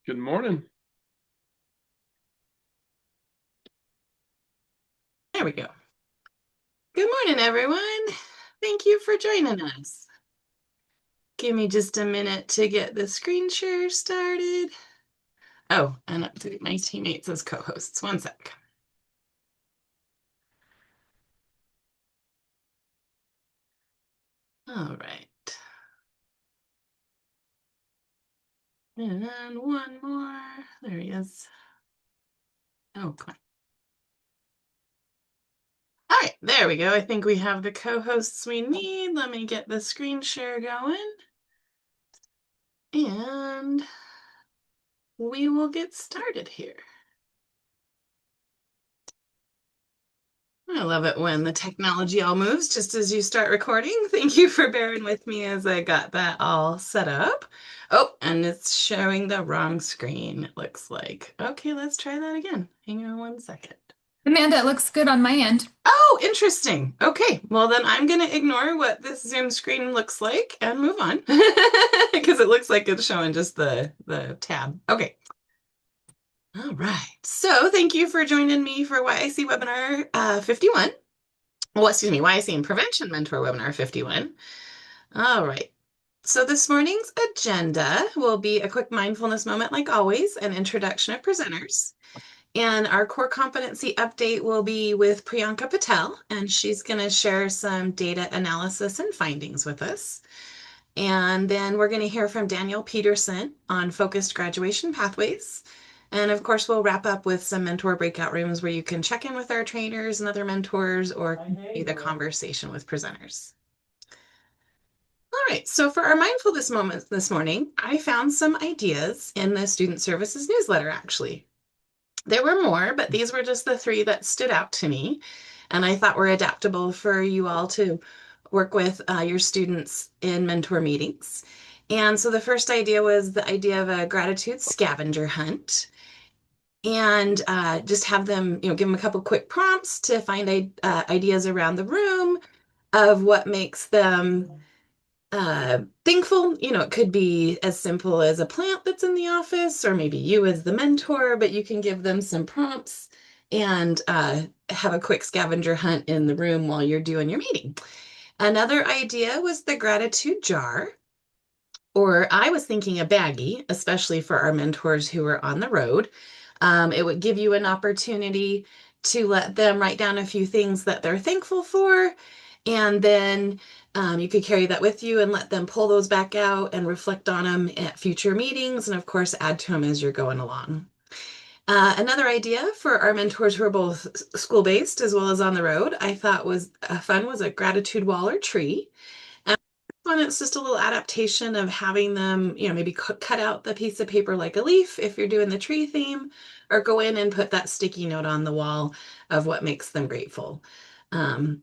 Good morning. There we go. Good morning, everyone. Thank you for joining us. Give me just a minute to get the screen share started. Oh, and update my teammates as co-hosts. One sec. All right. And one more. There he is. Oh, come on. All right, there we go. I think we have the co-hosts we need. Let me get the screen share going. And we will get started here. I love it when the technology all moves just as you start recording. Thank you for bearing with me as I got that all set up. Oh, and it's showing the wrong screen, it looks like. Okay, let's try that again. Hang on one second. Amanda, it looks good on my end. Oh, interesting. Okay, well then I'm going to ignore what this Zoom screen looks like and move on because it looks like it's showing just the tab. Okay. All right. So thank you for joining me for YIC webinar 51. Well, excuse me, YIC and Prevention Mentor webinar 51. All right. So this morning's agenda will be a quick mindfulness moment, like always, an introduction of presenters. And our core competency update will be with Priyanka Patel, and she's going to share some data analysis and findings with us. And then we're going to hear from Danielle Pedersen on focused graduation pathways. And of course, we'll wrap up with some mentor breakout rooms where you can check in with our trainers and other mentors or continue the conversation with presenters. All right, so for our mindfulness moment this morning, I found some ideas in the Student Services newsletter, actually. There were more, but these were just the three that stood out to me, and I thought were adaptable for you all to work with your students in mentor meetings. And so the first idea was the idea of a gratitude scavenger hunt and just have them, give them a couple quick prompts to find ideas around the room of what makes them thankful. It could be as simple as a plant that's in the office, or maybe you as the mentor, but you can give them some prompts and have a quick scavenger hunt in the room while you're doing your meeting. Another idea was the gratitude jar, or I was thinking a baggie, especially for our mentors who are on the road. It would give you an opportunity to let them write down a few things that they're thankful for. And then you could carry that with you and let them pull those back out and reflect on them at future meetings. And of course, add to them as you're going along. Another idea for our mentors who are both school-based as well as on the road, I thought was fun was a gratitude wall or tree. And it's just a little adaptation of having them, maybe cut out the piece of paper like a leaf if you're doing the tree theme, or go in and put that sticky note on the wall of what makes them grateful. Um,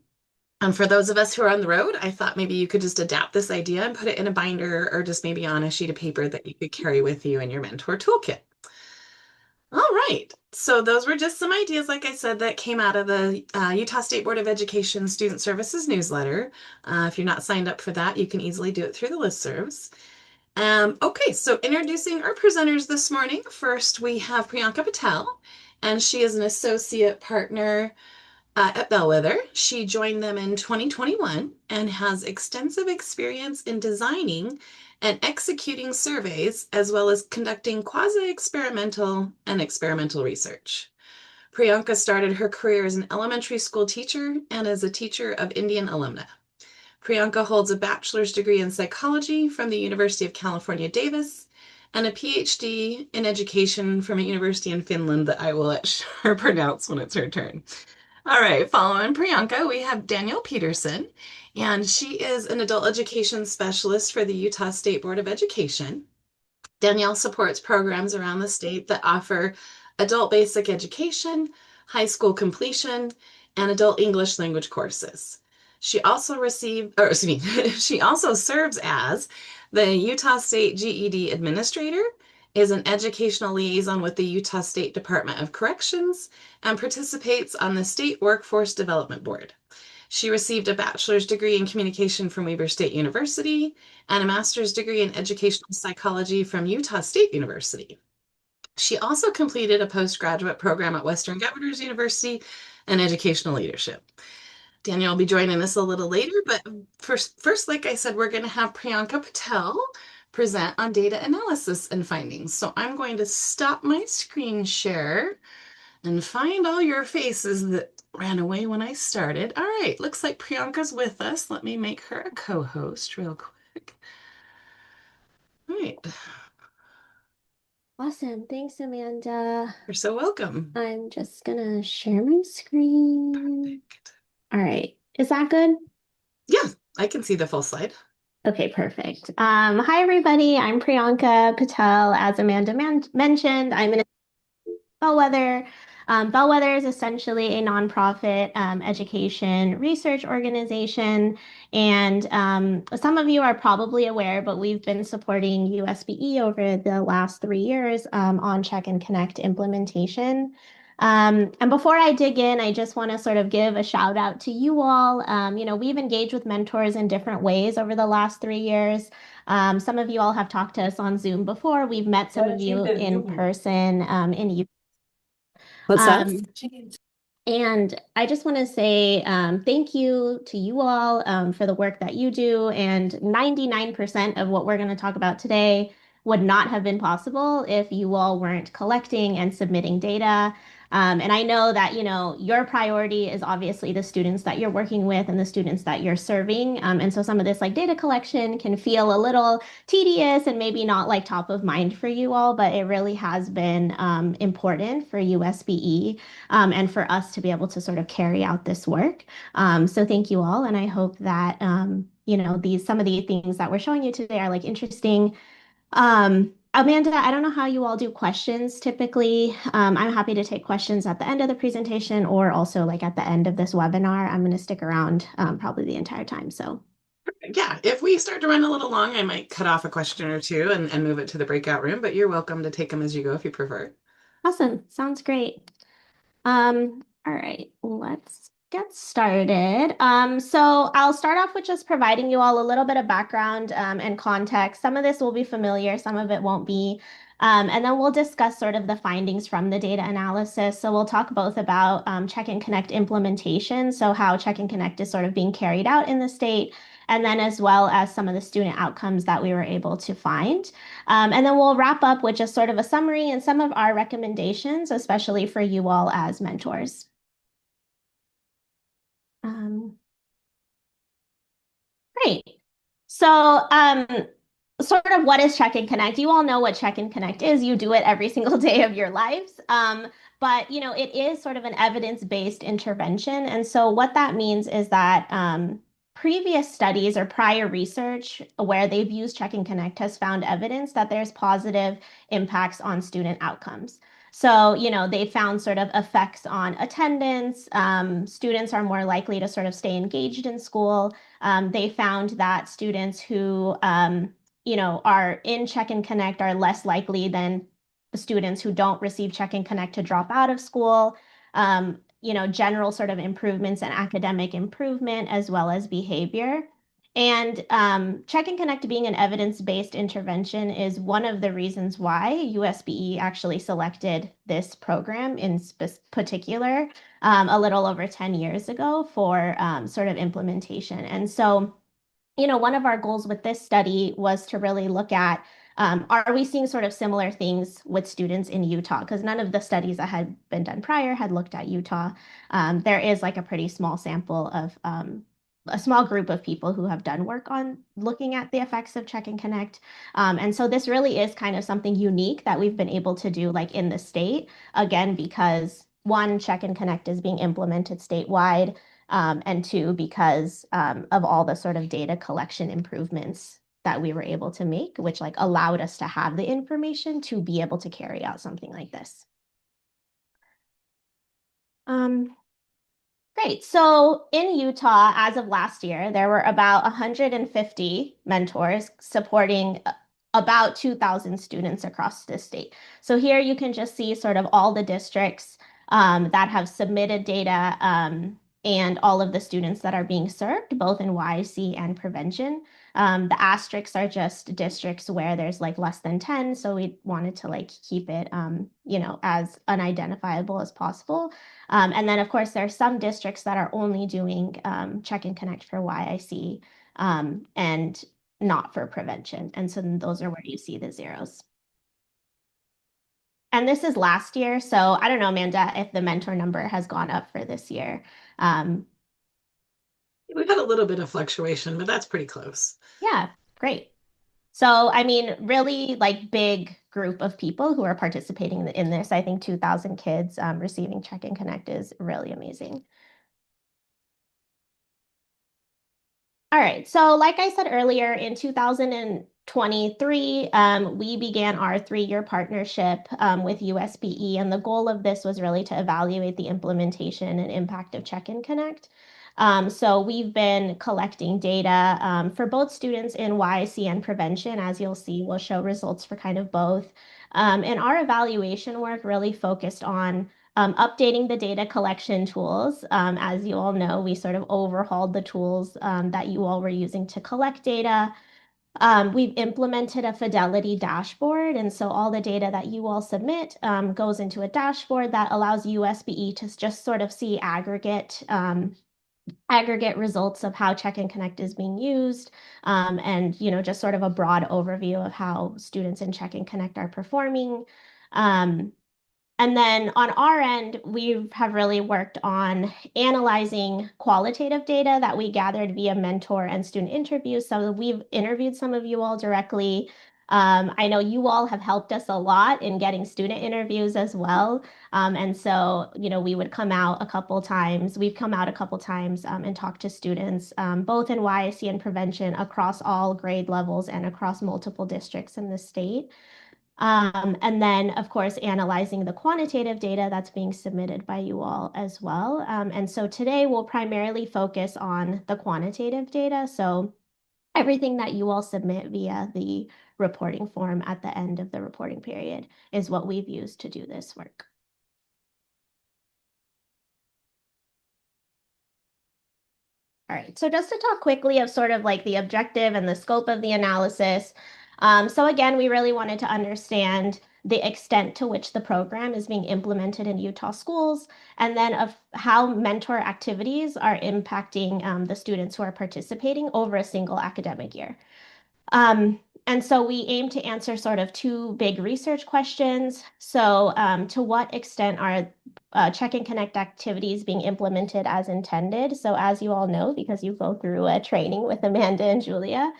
and for those of us who are on the road, I thought maybe you could just adapt this idea and put it in a binder or just maybe on a sheet of paper that you could carry with you in your mentor toolkit. All right. So those were just some ideas, like I said, that came out of the Utah State Board of Education Student Services newsletter. If you're not signed up for that, you can easily do it through the listservs. Okay, so introducing our presenters this morning. First, we have Priyanka Patel, and she is an associate partner at Bellwether. She joined them in 2021 and has extensive experience in designing and executing surveys, as well as conducting quasi-experimental and experimental research. Priyanka started her career as an elementary school teacher and as a teacher of Indian alumna. Priyanka holds a bachelor's degree in psychology from the University of California, Davis, and a PhD in education from a university in Finland that I will let her pronounce when it's her turn. All right, following Priyanka, we have Danielle Pedersen, and she is an adult education specialist for the Utah State Board of Education. Danielle supports programs around the state that offer adult basic education, high school completion, and adult English language courses. She also she also serves as the Utah State GED Administrator, is an educational liaison with the Utah State Department of Corrections, and participates on the State Workforce Development Board. She received a bachelor's degree in communication from Weber State University and a master's degree in educational psychology from Utah State University. She also completed a postgraduate program at Western Governors University in educational leadership. Danielle will be joining us a little later, but first, like I said, we're going to have Priyanka Patel present on data analysis and findings. So I'm going to stop my screen share and find all your faces that ran away when I started. All right, looks like Priyanka's with us. Let me make her a co-host real quick. All right, Awesome. Thanks, Amanda. you're so welcome. I'm just gonna share my screen. Perfect. All right. Is that good? Yeah, I can see the full slide. Okay, perfect. Hi, everybody. I'm Priyanka Patel. As Amanda mentioned, I'm an Bellwether. Bellwether is essentially a nonprofit education research organization. And some of you are probably aware, but we've been supporting USBE over the last 3 years on Check and Connect implementation. And before I dig in, I just want to sort of give a shout out to you all. We've engaged with mentors in different ways over the last 3 years. Some of you all have talked to us on Zoom before. We've met some of you in person in What's that? um, and I just want to say thank you to you all for the work that you do. And 99% of what we're going to talk about today would not have been possible if you all weren't collecting and submitting data. And I know that, your priority is obviously the students that you're working with and the students that you're serving. And so some of this like data collection can feel a little tedious and maybe not like top of mind for you all, but it really has been important for USBE and for us to be able to sort of carry out this work. So thank you all, and I hope that these some of the things that we're showing you today are like interesting. Amanda, I don't know how you all do questions typically. I'm happy to take questions at the end of the presentation or also like at the end of this webinar. I'm going to stick around probably the entire time. So Yeah, if we start to run a little long, I might cut off a question or two and move it to the breakout room, but you're welcome to take them as you go if you prefer. awesome. Sounds great. All right, let's get started. So I'll start off with just providing you all a little bit of background and context. Some of this will be familiar, some of it won't be. And then we'll discuss sort of the findings from the data analysis. So we'll talk both about Check and Connect implementation, so how Check and Connect is sort of being carried out in the state, and then as well as some of the student outcomes that we were able to find. And then we'll wrap up with just sort of a summary and some of our recommendations, especially for you all as mentors. Um, Great. So, sort of what is Check and Connect? You all know what Check and Connect is. You do it every single day of your lives. But it is sort of an evidence-based intervention. And so what that means is that previous studies or prior research where they've used Check and Connect has found evidence that there's positive impacts on student outcomes. So, they found sort of effects on attendance. Students are more likely to sort of stay engaged in school. They found that students who, are in Check and Connect are less likely than the students who don't receive Check and Connect to drop out of school. General sort of improvements in academic improvement as well as behavior. And Check and Connect being an evidence-based intervention is one of the reasons why USBE actually selected this program in particular a little over 10 years ago for sort of implementation. And so, one of our goals with this study was to really look at are we seeing sort of similar things with students in Utah? Because none of the studies that had been done prior had looked at Utah. There is like a pretty small sample of a small group of people who have done work on looking at the effects of Check and Connect. And so this really is kind of something unique that we've been able to do like in the state, again, because one, Check and Connect is being implemented statewide, and two, because of all the sort of data collection improvements that we were able to make, which like allowed us to have the information to be able to carry out something like this. Great. So in Utah, as of last year, there were about 150 mentors supporting about 2,000 students across the state. So here you can just see sort of all the districts that have submitted data and all of the students that are being served, both in YIC and prevention. The asterisks are just districts where there's like less than 10. So we wanted to like keep it, as unidentifiable as possible. And then, of course, there are some districts that are only doing check and connect for YIC and not for prevention. And so then those are where you see the zeros. And this is last year. So I don't know, Amanda, if the mentor number has gone up for this year. Um, We've had a little bit of fluctuation, but that's pretty close. yeah, great. So, I mean, really like big group of people who are participating in this. I think 2,000 kids receiving Check and Connect is really amazing. All right. So, like I said earlier, in 2023, we began our 3-year partnership with USBE. And the goal of this was really to evaluate the implementation and impact of Check and Connect. So we've been collecting data for both students in YIC and prevention. As you'll see, we'll show results for kind of both. And our evaluation work really focused on updating the data collection tools. As you all know, we sort of overhauled the tools that you all were using to collect data. We've implemented a fidelity dashboard, and so all the data that you all submit goes into a dashboard that allows USBE to just sort of see aggregate results of how Check and Connect is being used, and just sort of a broad overview of how students in Check and Connect are performing. Um, and then on our end, we have really worked on analyzing qualitative data that we gathered via mentor and student interviews. So we've interviewed some of you all directly. I know you all have helped us a lot in getting student interviews as well. And so, we would come out a couple times. We've come out a couple times and talked to students, both in YIC and prevention across all grade levels and across multiple districts in the state. And then, of course, analyzing the quantitative data that's being submitted by you all as well. And so today we'll primarily focus on the quantitative data. So everything that you all submit via the reporting form at the end of the reporting period is what we've used to do this work. All right, so just to talk quickly of sort of like the objective and the scope of the analysis. So again, we really wanted to understand the extent to which the program is being implemented in Utah schools, and then of how mentor activities are impacting the students who are participating over a single academic year. And so we aim to answer sort of 2 big research questions. So to what extent are Check and Connect activities being implemented as intended? So as you all know, because you go through a training with Amanda and Julia,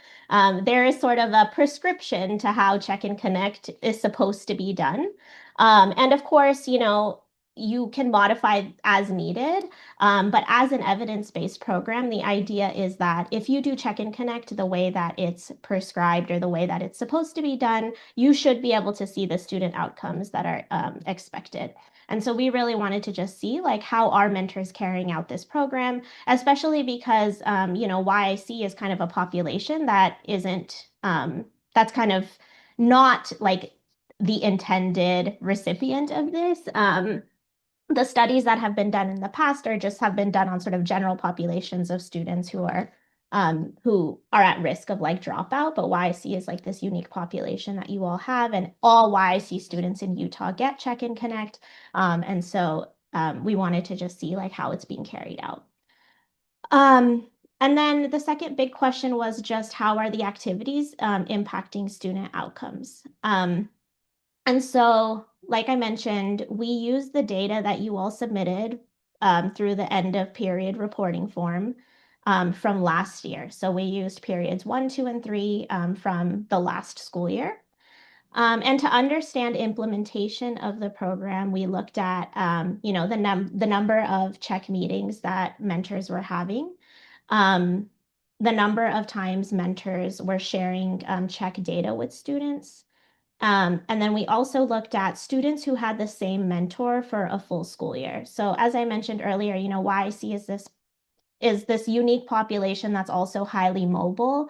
there is sort of a prescription to how Check and Connect is supposed to be done. And of course, you can modify as needed. But as an evidence-based program, the idea is that if you do Check and Connect the way that it's prescribed or the way that it's supposed to be done, you should be able to see the student outcomes that are expected. And so we really wanted to just see like how are mentors carrying out this program, especially because YIC is kind of a population that isn't that's kind of not like the intended recipient of this. The studies that have been done in the past are just have been done on sort of general populations of students who are at risk of like dropout, but YIC is like this unique population that you all have, and all YIC students in Utah get Check and Connect. And so we wanted to just see like how it's being carried out. And then the second big question was just how are the activities impacting student outcomes? And so, like I mentioned, we use the data that you all submitted through the end of period reporting form from last year. So we used periods 1, 2, and 3 from the last school year. And to understand implementation of the program, we looked at, the number of check meetings that mentors were having, the number of times mentors were sharing check data with students. And then we also looked at students who had the same mentor for a full school year. So as I mentioned earlier, YIC is this unique population that's also highly mobile.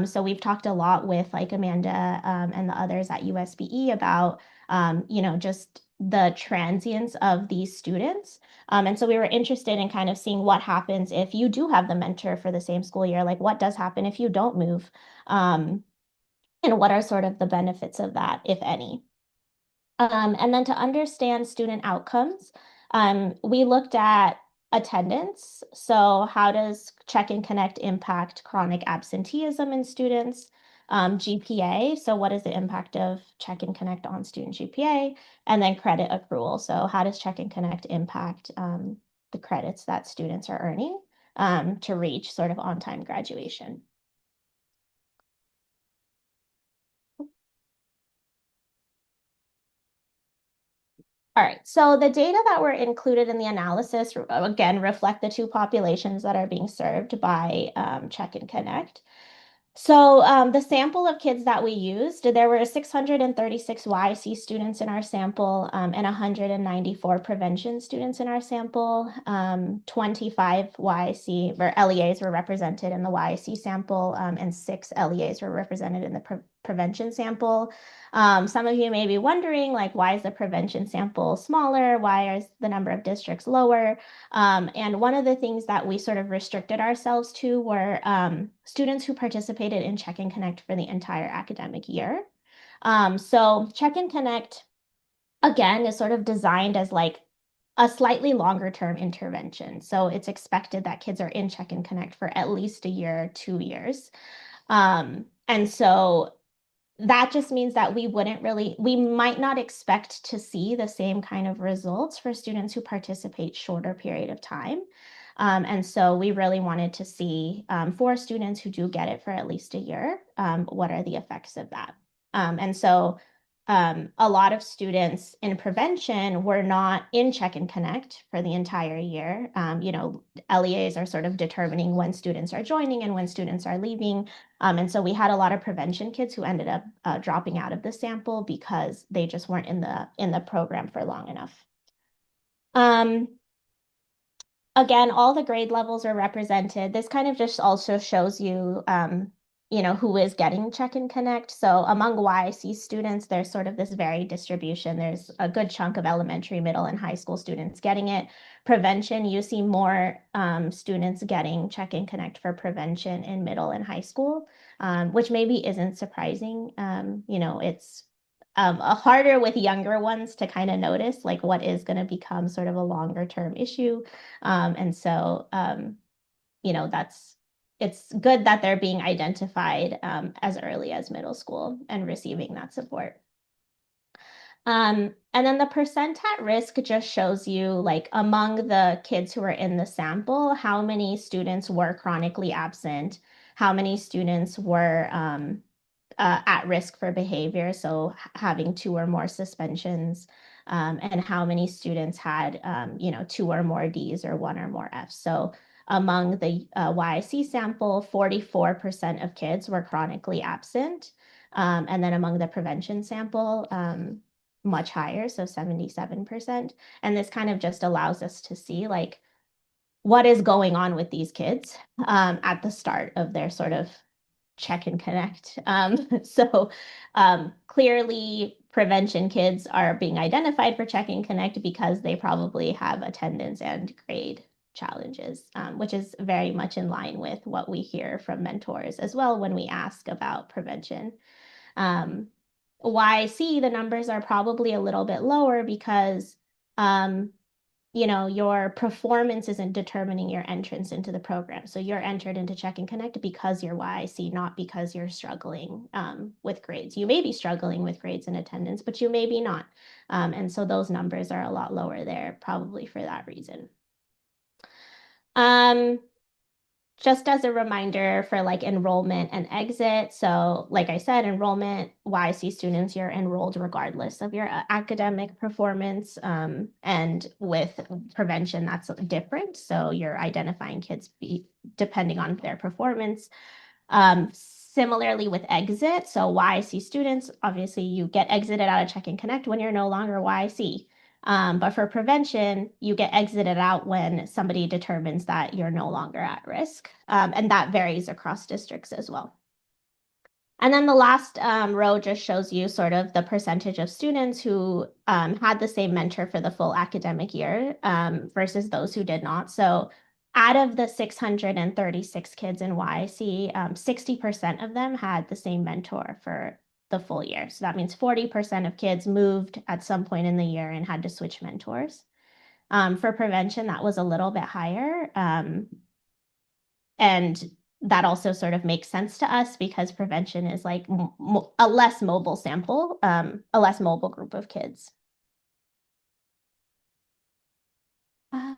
So we've talked a lot with like Amanda and the others at USBE about, just the transience of these students. And so we were interested in kind of seeing what happens if you do have the mentor for the same school year, like what does happen if you don't move, um, and what are sort of the benefits of that, if any. And then to understand student outcomes, we looked at attendance. So how does Check and Connect impact chronic absenteeism in students? GPA, so what is the impact of Check and Connect on student GPA? And then credit accrual. So how does Check and Connect impact the credits that students are earning to reach sort of on-time graduation? All right, so the data that were included in the analysis, again, reflect the two populations that are being served by Check and Connect. So the sample of kids that we used, there were 636 YIC students in our sample and 194 prevention students in our sample. 25 YIC or LEAs were represented in the YIC sample and 6 LEAs were represented in the prevention sample. Some of you may be wondering, like, why is the prevention sample smaller? Why is the number of districts lower? And one of the things that we sort of restricted ourselves to were students who participated in Check and Connect for the entire academic year. So Check and Connect, again, is sort of designed as like a slightly longer term intervention. So it's expected that kids are in Check and Connect for at least a year, 2 years. And so that just means that we might not expect to see the same kind of results for students who participate shorter period of time. And so we really wanted to see for students who do get it for at least a year, what are the effects of that? And so a lot of students in prevention were not in Check and Connect for the entire year. LEAs are sort of determining when students are joining and when students are leaving. And so we had a lot of prevention kids who ended up dropping out of the sample because they just weren't in the program for long enough. Again, all the grade levels are represented. This kind of just also shows you, who is getting Check and Connect. So among YIC students, there's sort of this varied distribution. There's a good chunk of elementary, middle, and high school students getting it. Prevention, you see more students getting Check and Connect for prevention in middle and high school, which maybe isn't surprising. It's harder with younger ones to kind of notice like what is going to become sort of a longer term issue. And so, it's good that they're being identified as early as middle school and receiving that support. And then the percent at risk just shows you like among the kids who are in the sample, how many students were chronically absent, how many students were at risk for behavior, so having 2 or more suspensions, and how many students had, 2 or more Ds or 1 or more Fs. So among the YIC sample, 44% of kids were chronically absent. And then among the prevention sample, much higher, so 77%. And this kind of just allows us to see like what is going on with these kids at the start of their sort of Check and Connect. So clearly prevention kids are being identified for Check and Connect because they probably have attendance and grade challenges, which is very much in line with what we hear from mentors as well when we ask about prevention. YC, the numbers are probably a little bit lower because your performance isn't determining your entrance into the program. So you're entered into Check and Connect because you're YIC, not because you're struggling with grades. You may be struggling with grades and attendance, but you may be not. And so those numbers are a lot lower there, probably for that reason. Just as a reminder for like enrollment and exit. So like I said, enrollment, YIC students, you're enrolled regardless of your academic performance. And with prevention, that's different. So you're identifying kids depending on their performance. Similarly with exit, so YIC students, obviously you get exited out of Check and Connect when you're no longer YIC. But for prevention, you get exited out when somebody determines that you're no longer at risk. And that varies across districts as well. And then the last row just shows you sort of the percentage of students who had the same mentor for the full academic year versus those who did not. So out of the 636 kids in YIC, 60% of them had the same mentor for the full year. So that means 40% of kids moved at some point in the year and had to switch mentors. For prevention, that was a little bit higher. And that also sort of makes sense to us because prevention is like a less mobile sample, a less mobile group of kids. Um,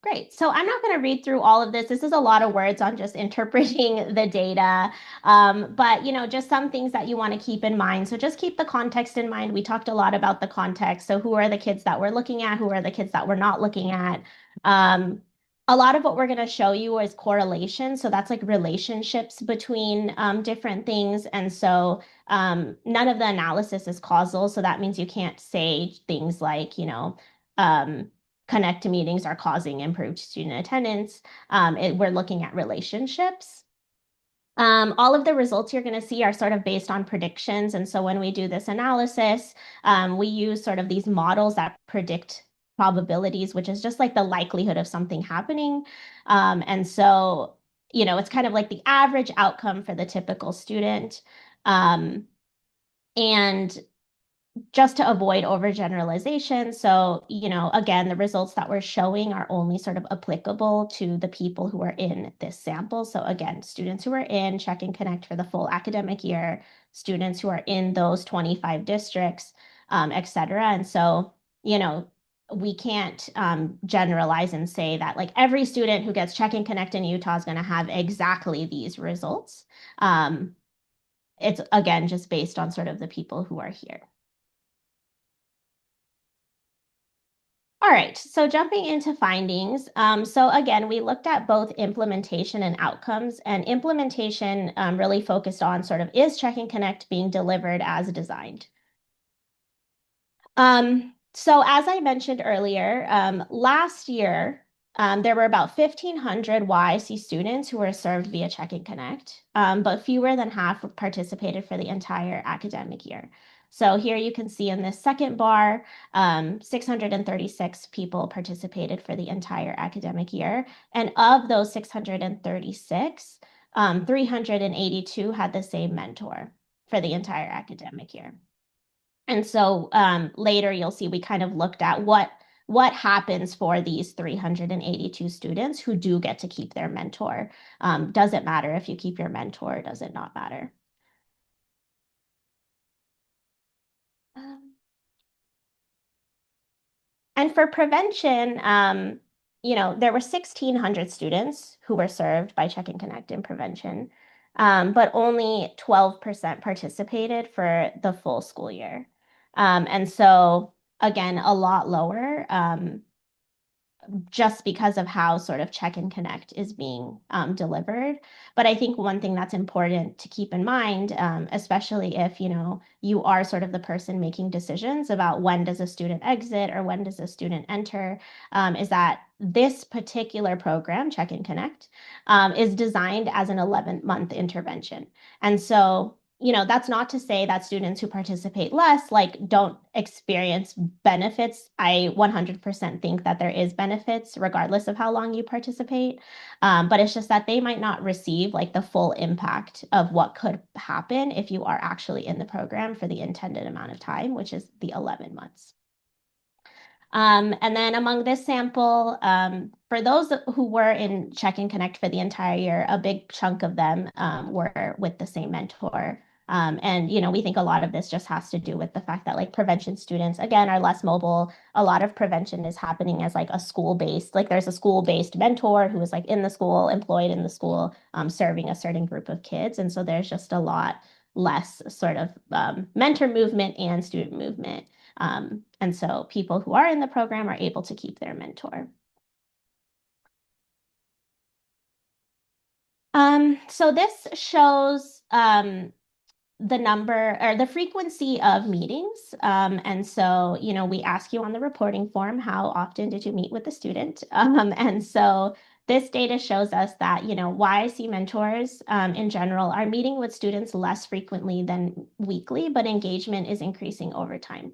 Great. So I'm not going to read through all of this. This is a lot of words on just interpreting the data. But, just some things that you want to keep in mind. So just keep the context in mind. We talked a lot about the context. So who are the kids that we're looking at? Who are the kids that we're not looking at? A lot of what we're going to show you is correlation. So that's like relationships between different things. And so none of the analysis is causal. So that means you can't say things like, connect meetings are causing improved student attendance. We're looking at relationships. All of the results you're going to see are sort of based on predictions. And so when we do this analysis, we use sort of these models that predict probabilities, which is just like the likelihood of something happening. And so, it's kind of like the average outcome for the typical student. And just to avoid overgeneralization. So, again, the results that we're showing are only sort of applicable to the people who are in this sample. So again, students who are in Check and Connect for the full academic year, students who are in those 25 districts, et cetera. And so, we can't generalize and say that like every student who gets Check and Connect in Utah is going to have exactly these results. It's again, just based on sort of the people who are here. All right, so jumping into findings. So again, we looked at both implementation and outcomes, and implementation really focused on sort of is Check and Connect being delivered as designed? So as I mentioned earlier, last year, there were about 1,500 YIC students who were served via Check and Connect, but fewer than half participated for the entire academic year. So here you can see in this second bar, 636 people participated for the entire academic year. And of those 636, 382 had the same mentor for the entire academic year. And so later you'll see we kind of looked at what happens for these 382 students who do get to keep their mentor. Does it matter if you keep your mentor? Does it not matter? And for prevention, there were 1,600 students who were served by Check and Connect in prevention, but only 12% participated for the full school year. And so, again, a lot lower. Just because of how sort of Check and Connect is being delivered. But I think one thing that's important to keep in mind, especially if, you are sort of the person making decisions about when does a student exit or when does a student enter, is that this particular program, Check and Connect, is designed as an 11-month intervention. And so that's not to say that students who participate less like don't experience benefits. I 100% think that there is benefits regardless of how long you participate. But it's just that they might not receive like the full impact of what could happen if you are actually in the program for the intended amount of time, which is the 11 months. And then among this sample, for those who were in Check and Connect for the entire year, a big chunk of them were with the same mentor. And we think a lot of this just has to do with the fact that like prevention students, again, are less mobile. A lot of prevention is happening as like a school-based, like there's a school-based mentor who is like in the school, employed in the school, serving a certain group of kids. And so there's just a lot less sort of mentor movement and student movement. And so people who are in the program are able to keep their mentor. So this shows the number or the frequency of meetings. And so, we ask you on the reporting form, how often did you meet with the student? And so this data shows us that, YIC mentors in general are meeting with students less frequently than weekly, but engagement is increasing over time.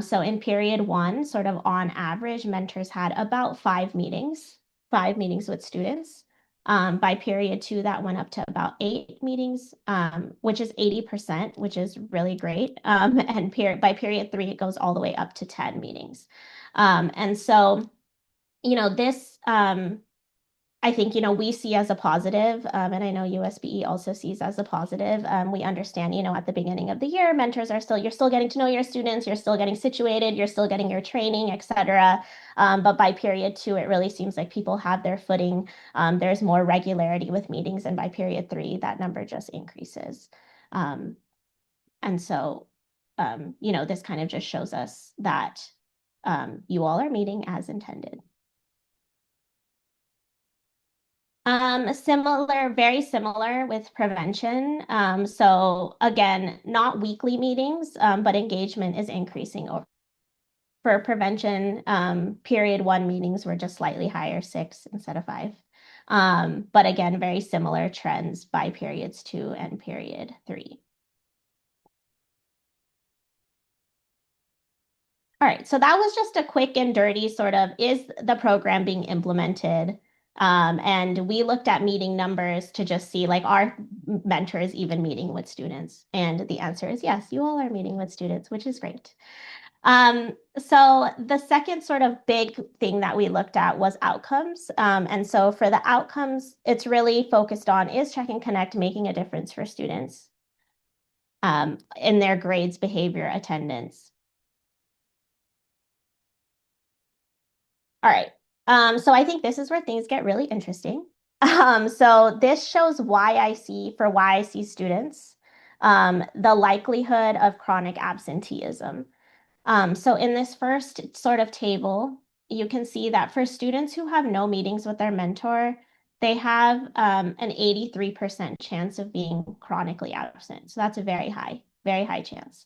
So in period one, sort of on average, mentors had about five meetings with students. By period two, that went up to about 8 meetings, which is 80%, which is really great. And by period three, it goes all the way up to 10 meetings. And so, this I think, we see as a positive, and I know USBE also sees as a positive. We understand, at the beginning of the year, mentors you're still getting to know your students, you're still getting situated, you're still getting your training, etc. But by period two, it really seems like people have their footing. There's more regularity with meetings, and by period three, that number just increases. And so, this kind of just shows us that you all are meeting as intended. Very similar with prevention. So again, not weekly meetings, but engagement is increasing over. For prevention, period one meetings were just slightly higher, 6 instead of 5. But again, very similar trends by periods 2 and period 3. All right, so that was just a quick and dirty sort of, is the program being implemented? And we looked at meeting numbers to just see, like, are mentors even meeting with students? And the answer is yes, you all are meeting with students, which is great. So the second sort of big thing that we looked at was outcomes. And so for the outcomes, it's really focused on, is Check and Connect making a difference for students in their grades, behavior, attendance? All right. So I think this is where things get really interesting. So this shows YIC for YIC students, the likelihood of chronic absenteeism. So in this first sort of table, you can see that for students who have no meetings with their mentor, they have an 83% chance of being chronically absent. So that's a very high chance.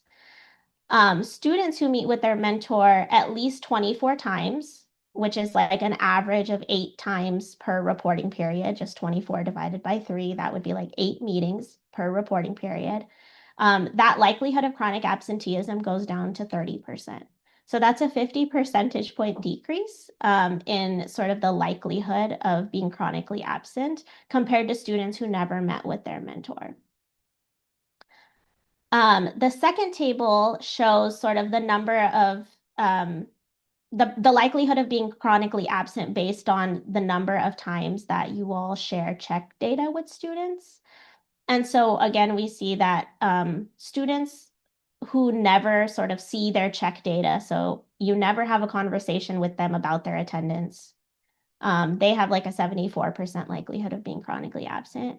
Students who meet with their mentor at least 24 times, which is like an average of 8 times per reporting period, just 24 divided by 3, that would be like 8 meetings per reporting period. That likelihood of chronic absenteeism goes down to 30%. So that's a 50 percentage point decrease in sort of the likelihood of being chronically absent compared to students who never met with their mentor. The second table shows sort of the number of the likelihood of being chronically absent based on the number of times that you all share check data with students. And so again, we see that students who never sort of see their check data, so you never have a conversation with them about their attendance, they have like a 74% likelihood of being chronically absent.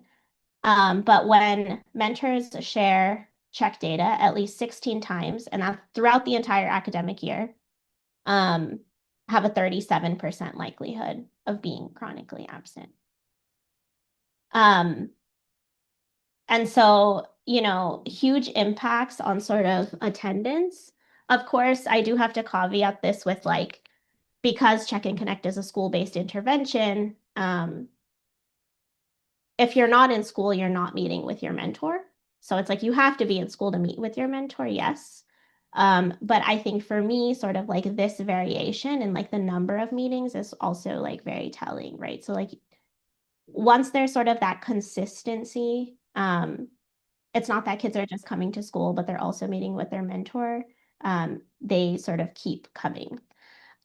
But when mentors share check data at least 16 times, and that's throughout the entire academic year, have a 37% likelihood of being chronically absent. And so, huge impacts on sort of attendance. Of course, I do have to caveat this with, like, because Check and Connect is a school-based intervention, if you're not in school, you're not meeting with your mentor. So it's like you have to be in school to meet with your mentor, yes. But I think for me, sort of like this variation and like the number of meetings is also like very telling, right? So like once there's sort of that consistency, it's not that kids are just coming to school, but they're also meeting with their mentor. They sort of keep coming.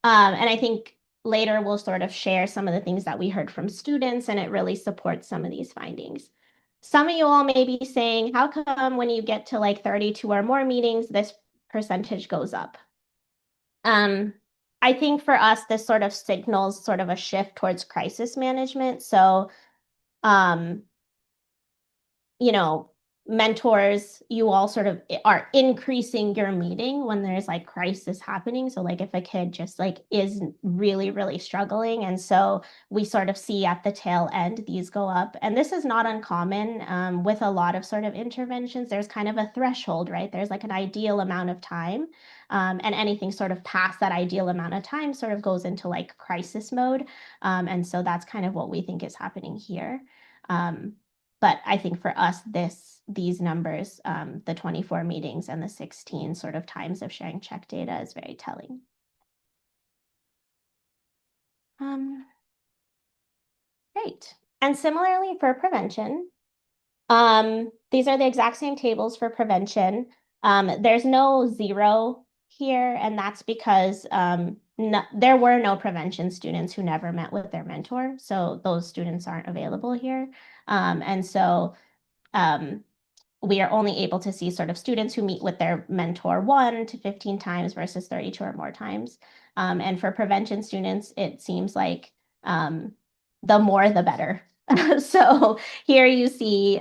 And I think later we'll sort of share some of the things that we heard from students, and it really supports some of these findings. Some of you all may be saying, how come when you get to like 32 or more meetings, this percentage goes up? I think for us, this sort of signals sort of a shift towards crisis management. So, you know, mentors, you all sort of are increasing your meeting when there's like crisis happening. So like if a kid just like is really, really struggling. And so we sort of see at the tail end, these go up. And this is not uncommon with a lot of sort of interventions. There's kind of a threshold, right? There's like an ideal amount of time. And anything sort of past that ideal amount of time sort of goes into like crisis mode. And so that's kind of what we think is happening here. But I think for us, these numbers, the 24 meetings and the 16 sort of times of sharing check data is very telling. Great. And similarly for prevention, these are the exact same tables for prevention. There's no zero here, and that's because there were no prevention students who never met with their mentor. So those students aren't available here. And so we are only able to see sort of students who meet with their mentor 1 to 15 times versus 32 or more times. And for prevention students, it seems like the more the better. So here you see,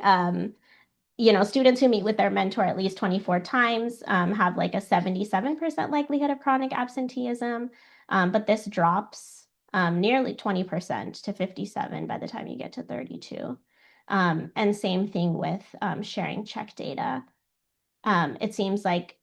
students who meet with their mentor at least 24 times have like a 77% likelihood of chronic absenteeism, but this drops nearly 20% to 57 by the time you get to 32. And same thing with sharing check data. It seems like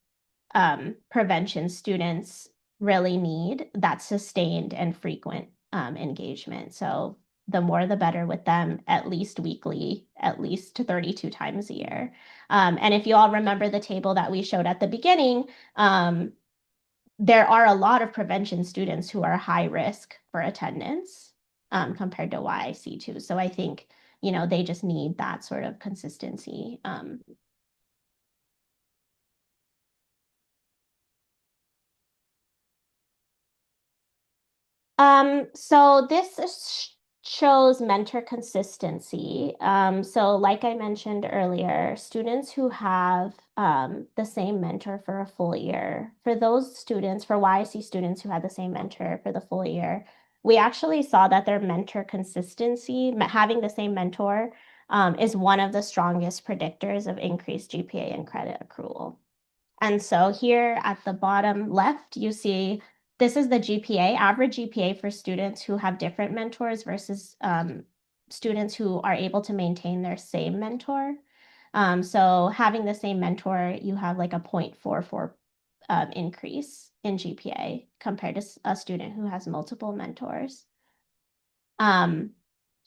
prevention students really need that sustained and frequent engagement. So the more the better with them, at least weekly, at least 32 times a year. And if you all remember the table that we showed at the beginning, there are a lot of prevention students who are high risk for attendance compared to YIC too. So I think, they just need that sort of consistency. So this shows mentor consistency. So like I mentioned earlier, students who have the same mentor for a full year, for those students, for YIC students who had the same mentor for the full year, we actually saw that their mentor consistency, having the same mentor, is one of the strongest predictors of increased GPA and credit accrual. And so here at the bottom left, you see this is the GPA, average GPA for students who have different mentors versus students who are able to maintain their same mentor. So having the same mentor, you have like a 0.44 increase in GPA compared to a student who has multiple mentors.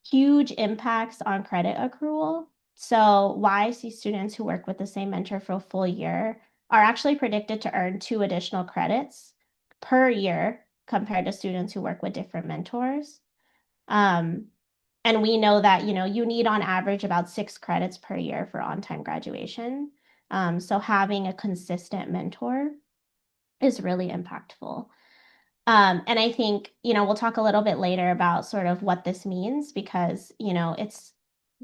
Huge impacts on credit accrual. So YIC students who work with the same mentor for a full year are actually predicted to earn 2 additional credits per year compared to students who work with different mentors. And we know that, you need on average about 6 credits per year for on-time graduation. So having a consistent mentor is really impactful. And I think, we'll talk a little bit later about sort of what this means because, it's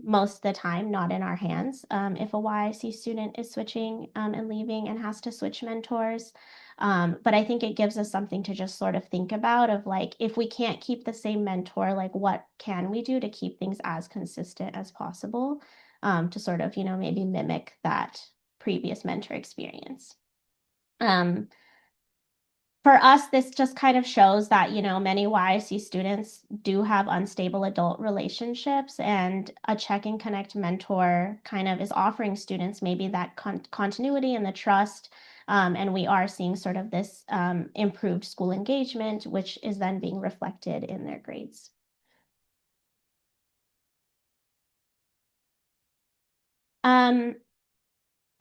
most of the time not in our hands if a YIC student is switching and leaving and has to switch mentors. But I think it gives us something to just sort of think about of like, if we can't keep the same mentor, like what can we do to keep things as consistent as possible to sort of, maybe mimic that previous mentor experience. For us, this just kind of shows that, many YIC students do have unstable adult relationships, and a Check and Connect mentor kind of is offering students maybe that continuity and the trust. And we are seeing sort of this improved school engagement, which is then being reflected in their grades.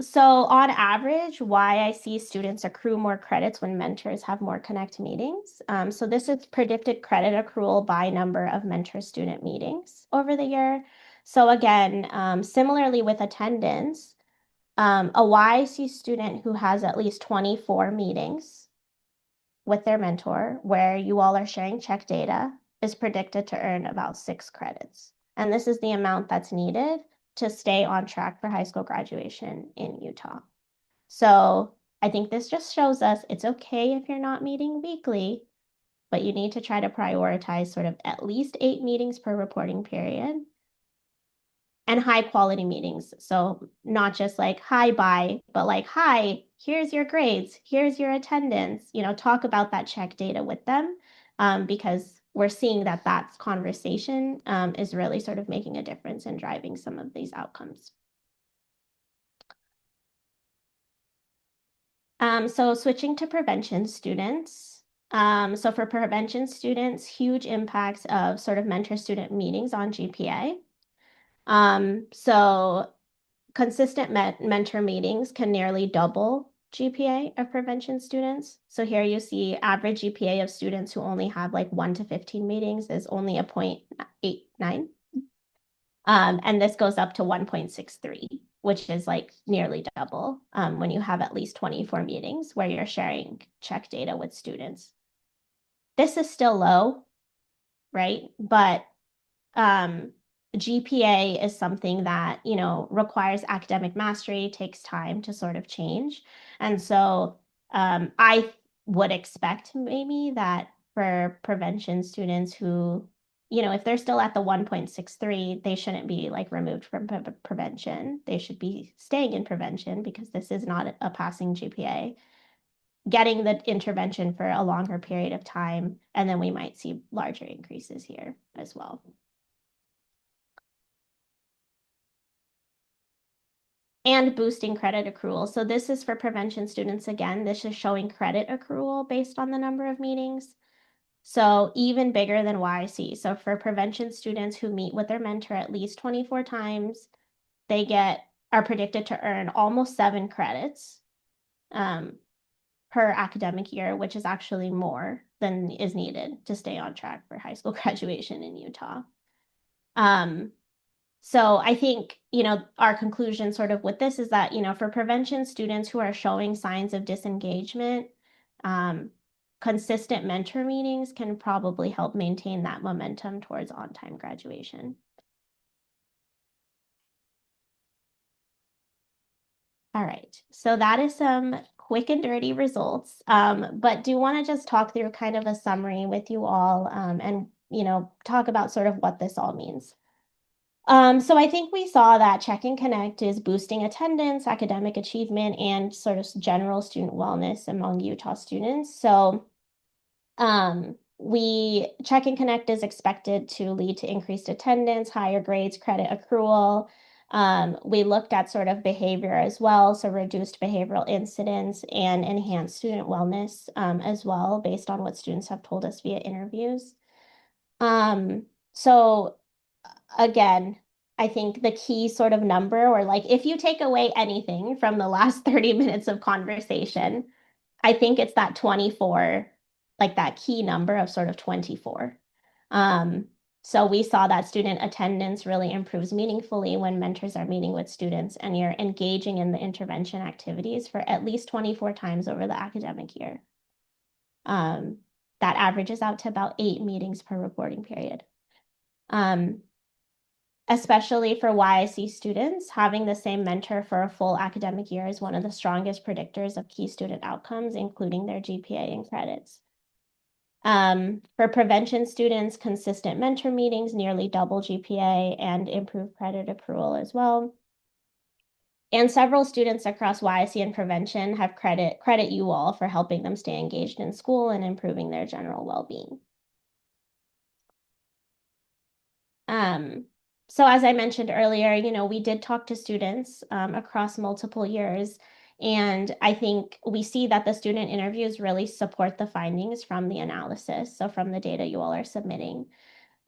So on average, YIC students accrue more credits when mentors have more Connect meetings. So this is predicted credit accrual by number of mentor-student meetings over the year. So again, similarly with attendance, a YIC student who has at least 24 meetings with their mentor, where you all are sharing check data, is predicted to earn about 6 credits. And this is the amount that's needed to stay on track for high school graduation in Utah. So I think this just shows us it's okay if you're not meeting weekly, but you need to try to prioritize sort of at least 8 meetings per reporting period. and high quality meetings. So not just like, hi, bye, but like, hi, here's your grades, here's your attendance, talk about that check data with them, because we're seeing that conversation is really sort of making a difference in driving some of these outcomes. So switching to prevention students. So for prevention students, huge impacts of sort of mentor-student meetings on GPA. So consistent mentor meetings can nearly double GPA of prevention students. So here you see average GPA of students who only have like 1 to 15 meetings is only a 0.89. And this goes up to 1.63, which is like nearly double when you have at least 24 meetings where you're sharing check data with students. This is still low, right? But GPA is something that, requires academic mastery, takes time to sort of change. And so I would expect maybe that for prevention students who, if they're still at the 1.63, they shouldn't be like removed from prevention. They should be staying in prevention because this is not a passing GPA. Getting the intervention for a longer period of time, and then we might see larger increases here as well. And boosting credit accrual. So this is for prevention students again. This is showing credit accrual based on the number of meetings. So even bigger than YIC. So for prevention students who meet with their mentor at least 24 times, they are predicted to earn almost 7 credits per academic year, which is actually more than is needed to stay on track for high school graduation in Utah. So I think, our conclusion sort of with this is that, for prevention students who are showing signs of disengagement, consistent mentor meetings can probably help maintain that momentum towards on-time graduation. All right, so that is some quick and dirty results, but do want to just talk through kind of a summary with you all and, talk about sort of what this all means. So I think we saw that Check and Connect is boosting attendance, academic achievement, and sort of general student wellness among Utah students. So Check and Connect is expected to lead to increased attendance, higher grades, credit accrual. We looked at sort of behavior as well, so reduced behavioral incidents and enhanced student wellness as well, based on what students have told us via interviews. So again, I think the key sort of number, or like if you take away anything from the last 30 minutes of conversation, I think it's that 24, like that key number of sort of 24. So we saw that student attendance really improves meaningfully when mentors are meeting with students and you're engaging in the intervention activities for at least 24 times over the academic year. That averages out to about 8 meetings per reporting period. Especially for YIC students, having the same mentor for a full academic year is one of the strongest predictors of key student outcomes, including their GPA and credits. For prevention students, consistent mentor meetings nearly double GPA and improve credit accrual as well. And several students across YIC and prevention have credit you all for helping them stay engaged in school and improving their general well-being. So as I mentioned earlier, we did talk to students across multiple years, and I think we see that the student interviews really support the findings from the analysis, so from the data you all are submitting.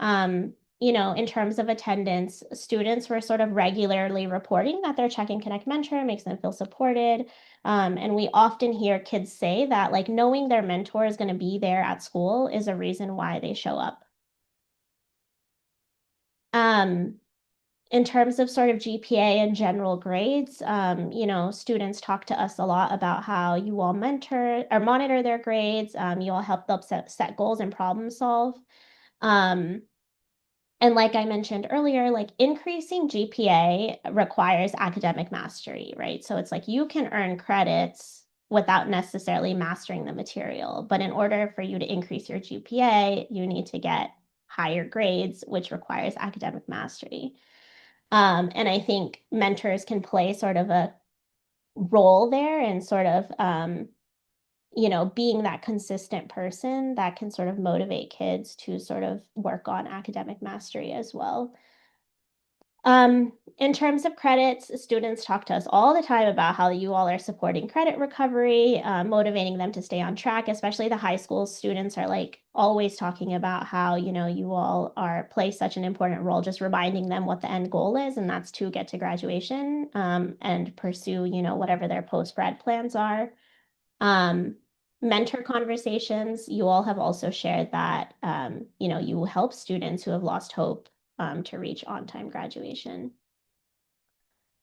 In terms of attendance, students were sort of regularly reporting that their Check and Connect mentor makes them feel supported. And we often hear kids say that like knowing their mentor is going to be there at school is a reason why they show up. In terms of sort of GPA and general grades, students talk to us a lot about how you all mentor or monitor their grades. You all help them set goals and problem solve. And like I mentioned earlier, like increasing GPA requires academic mastery, right? So it's like you can earn credits without necessarily mastering the material. But in order for you to increase your GPA, you need to get higher grades, which requires academic mastery. And I think mentors can play sort of a role there and sort of, being that consistent person that can sort of motivate kids to sort of work on academic mastery as well. In terms of credits, students talk to us all the time about how you all are supporting credit recovery, motivating them to stay on track, especially the high school students are like always talking about how, you all are play such an important role, just reminding them what the end goal is, and that's to get to graduation, and pursue, whatever their post-grad plans are. Um, Mentor conversations, you all have also shared that, you help students who have lost hope to reach on-time graduation.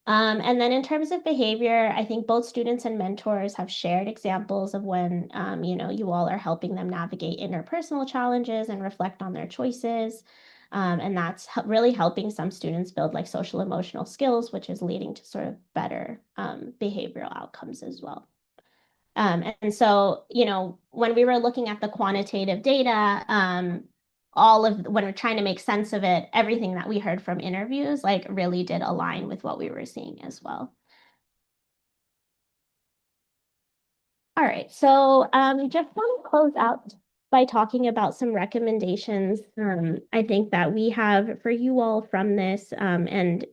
And then in terms of behavior, I think both students and mentors have shared examples of when, you all are helping them navigate interpersonal challenges and reflect on their choices. And that's really helping some students build like social emotional skills, which is leading to sort of better behavioral outcomes as well. And so, when we were looking at the quantitative data, when we're trying to make sense of it, everything that we heard from interviews, like really did align with what we were seeing as well. All right, so just want to close out by talking about some recommendations I think that we have for you all from this. And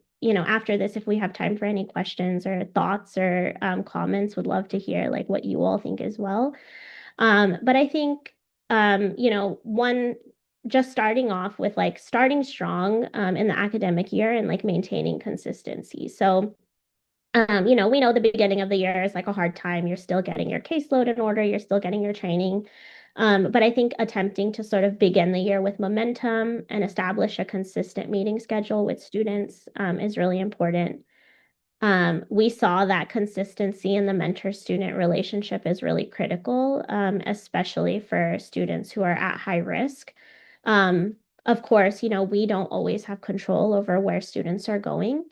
after this, if we have time for any questions or thoughts or comments, would love to hear like what you all think as well. But I think, one, just starting off with like starting strong in the academic year and like maintaining consistency. So, we know the beginning of the year is like a hard time. You're still getting your caseload in order, you're still getting your training. But I think attempting to sort of begin the year with momentum and establish a consistent meeting schedule with students is really important. We saw that consistency in the mentor-student relationship is really critical, especially for students who are at high risk. Of course, we don't always have control over where students are going.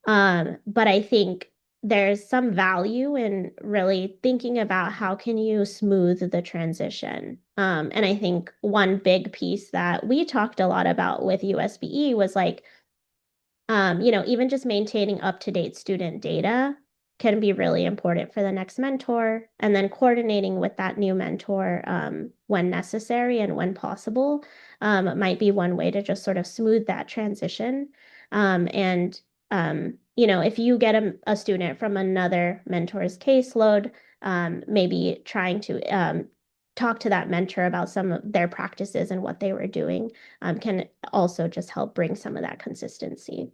But I think there's some value in really thinking about how can you smooth the transition. And I think one big piece that we talked a lot about with USBE was like, even just maintaining up-to-date student data can be really important for the next mentor, and then coordinating with that new mentor when necessary and when possible might be one way to just sort of smooth that transition. And if you get a student from another mentor's caseload, maybe trying to talk to that mentor about some of their practices and what they were doing can also just help bring some of that consistency.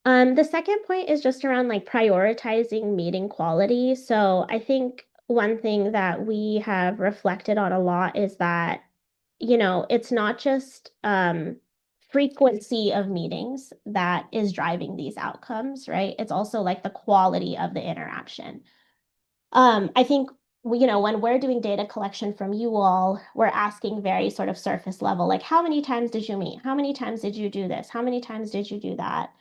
The second point is just around like prioritizing meeting quality. So I think one thing that we have reflected on a lot is that, it's not just frequency of meetings that is driving these outcomes, right? It's also like the quality of the interaction. I think when we're doing data collection from you all, we're asking very sort of surface level, like how many times did you meet? How many times did you do this? How many times did you do that?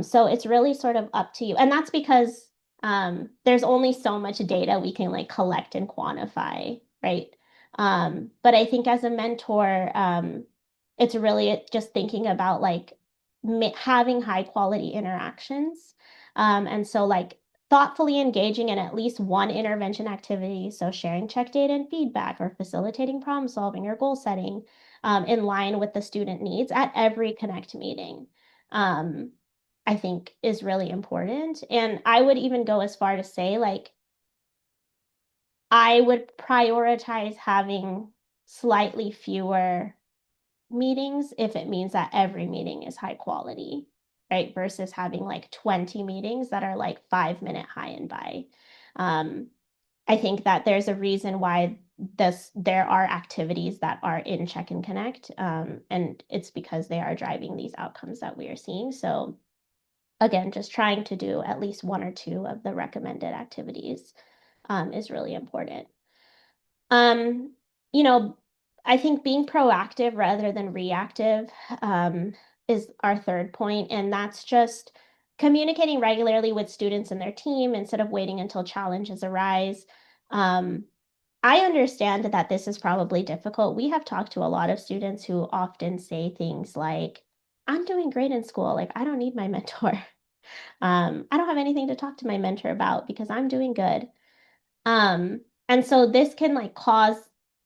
So it's really sort of up to you. And that's because there's only so much data we can like collect and quantify, right? But I think as a mentor, it's really just thinking about like having high quality interactions. And so like thoughtfully engaging in at least one intervention activity, so sharing check data and feedback or facilitating problem solving or goal setting in line with the student needs at every Connect meeting, I think is really important. And I would even go as far to say, like, I would prioritize having slightly fewer meetings if it means that every meeting is high quality, right? Versus having like 20 meetings that are like 5 minute high and by. Um, I think that there's a reason why there are activities that are in Check and Connect, and it's because they are driving these outcomes that we are seeing. So again, just trying to do at least one or two of the recommended activities is really important. Um, you know, I think being proactive rather than reactive is our third point, and that's just communicating regularly with students and their team instead of waiting until challenges arise. Um, I understand that this is probably difficult. We have talked to a lot of students who often say things like, I'm doing great in school. Like, I don't need my mentor. I don't have anything to talk to my mentor about because I'm doing good. And so this can like cause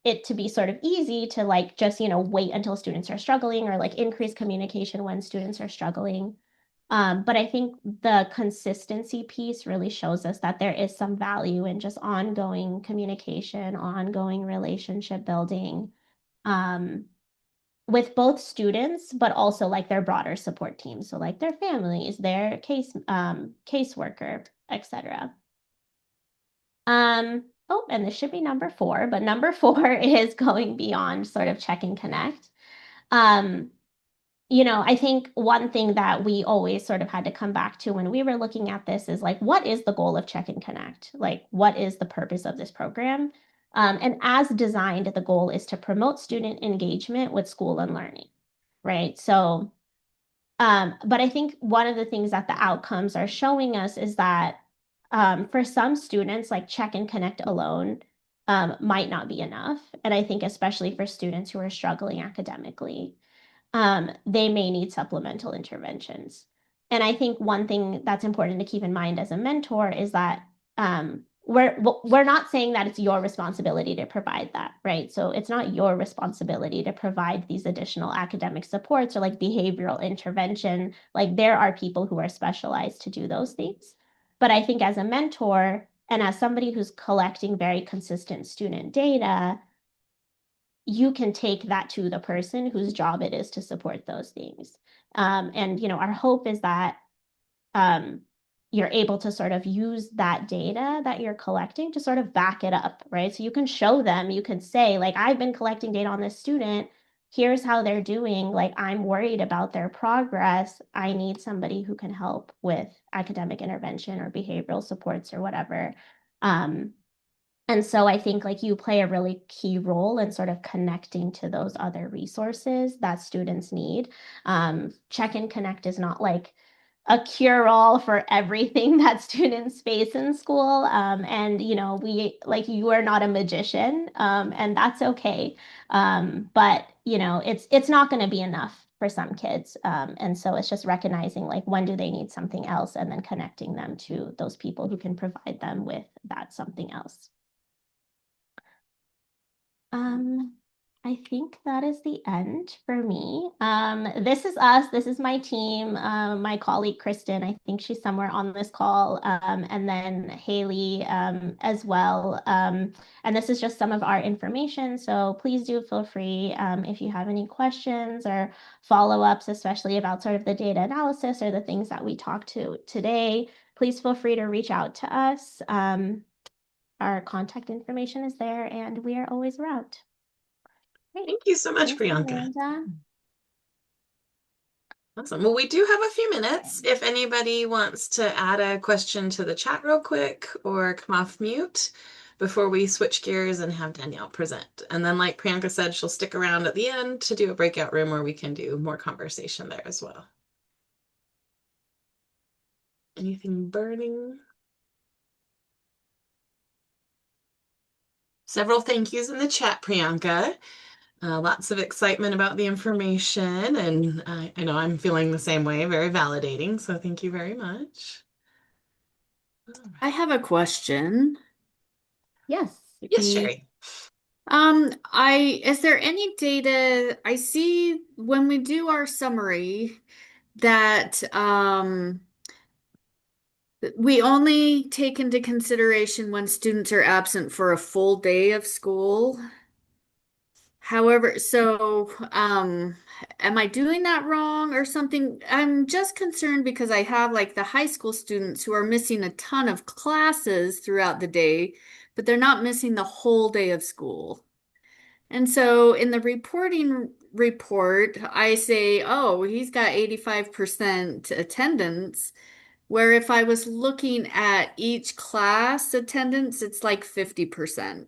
it to be sort of easy to like just, wait until students are struggling or like increase communication when students are struggling. But I think the consistency piece really shows us that there is some value in just ongoing communication, ongoing relationship building, um, with both students, but also like their broader support team. So like their families, their caseworker, etc. Oh, and this should be number four, but number four is going beyond sort of check and connect. Um, I think one thing that we always sort of had to come back to when we were looking at this is like, what is the goal of Check and Connect? Like, what is the purpose of this program? And as designed, the goal is to promote student engagement with school and learning, right? So, but I think one of the things that the outcomes are showing us is that for some students, like Check and Connect alone might not be enough. And I think especially for students who are struggling academically, they may need supplemental interventions. And I think one thing that's important to keep in mind as a mentor is that we're not saying that it's your responsibility to provide that, right? So it's not your responsibility to provide these additional academic supports or like behavioral intervention. Like there are people who are specialized to do those things. But I think as a mentor and as somebody who's collecting very consistent student data, you can take that to the person whose job it is to support those things. And our hope is that um, you're able to sort of use that data that you're collecting to sort of back it up, right? So you can show them, you can say, like, I've been collecting data on this student. Here's how they're doing. Like, I'm worried about their progress. I need somebody who can help with academic intervention or behavioral supports or whatever. Um, and so I think like you play a really key role in sort of connecting to those other resources that students need. Check and Connect is not like a cure-all for everything that students face in school. And we like you are not a magician, and that's okay. But it's not going to be enough for some kids. And so it's just recognizing like when do they need something else and then connecting them to those people who can provide them with that something else. Um, I think that is the end for me. This is us. This is my team. My colleague Kristen, I think she's somewhere on this call, and then Haley as well. And this is just some of our information. So please do feel free if you have any questions or follow-ups, especially about sort of the data analysis or the things that we talked to today. Please feel free to reach out to us. Our contact information is there, and we are always around. Great. Thank you so much, Thanks, Priyanka. Amanda. Awesome. Well, we do have a few minutes. If anybody wants to add a question to the chat real quick or come off mute before we switch gears and have Danielle present. And then, like Priyanka said, she'll stick around at the end to do a breakout room where we can do more conversation there as well. Anything burning? Several thank yous in the chat, Priyanka. Lots of excitement about the information, and I know I'm feeling the same way, very validating, so thank you very much. I have a question. Yes. Yes, Sherry. Is there any data I see when we do our summary that we only take into consideration when students are absent for a full day of school? However, am I doing that wrong or something? I'm just concerned because I have like the high school students who are missing a ton of classes throughout the day, but they're not missing the whole day of school. And so in the reporting report, I say, oh, he's got 85% attendance, where if I was looking at each class attendance, it's like 50%.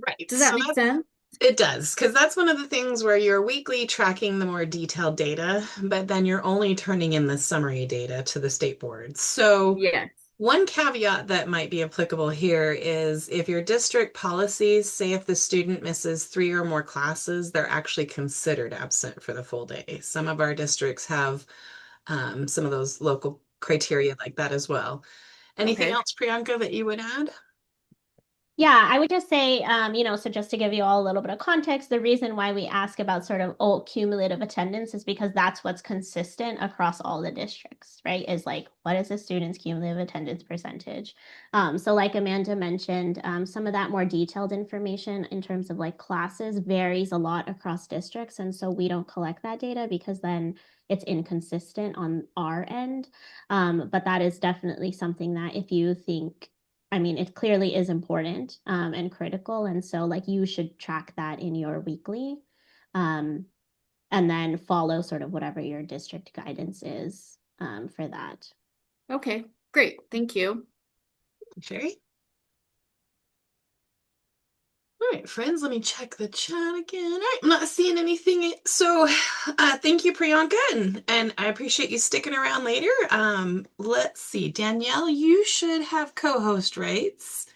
Right. Does that make sense? It does, because that's one of the things where you're weekly tracking the more detailed data, but then you're only turning in the summary data to the state board. So Yes. One caveat that might be applicable here is if your district policies say if the student misses 3 or more classes, they're actually considered absent for the full day. Some of our districts have some of those local criteria like that as well. Anything Okay. else, Priyanka, that you would add? Yeah, I would just say, so just to give you all a little bit of context, the reason why we ask about sort of cumulative attendance is because that's what's consistent across all the districts, right? Is like, what is the student's cumulative attendance percentage? So like Amanda mentioned, some of that more detailed information in terms of like classes varies a lot across districts. And so we don't collect that data because then it's inconsistent on our end. But that is definitely something that if you think it clearly is important and critical. And so, like, you should track that in your weekly um, and then follow sort of whatever your district guidance is for that. Okay. Great. Thank you. Sherry? All right, friends, let me check the chat again. All right, I'm not seeing anything. So, thank you, Priyanka, and I appreciate you sticking around later. Let's see, Danielle, you should have co-host rights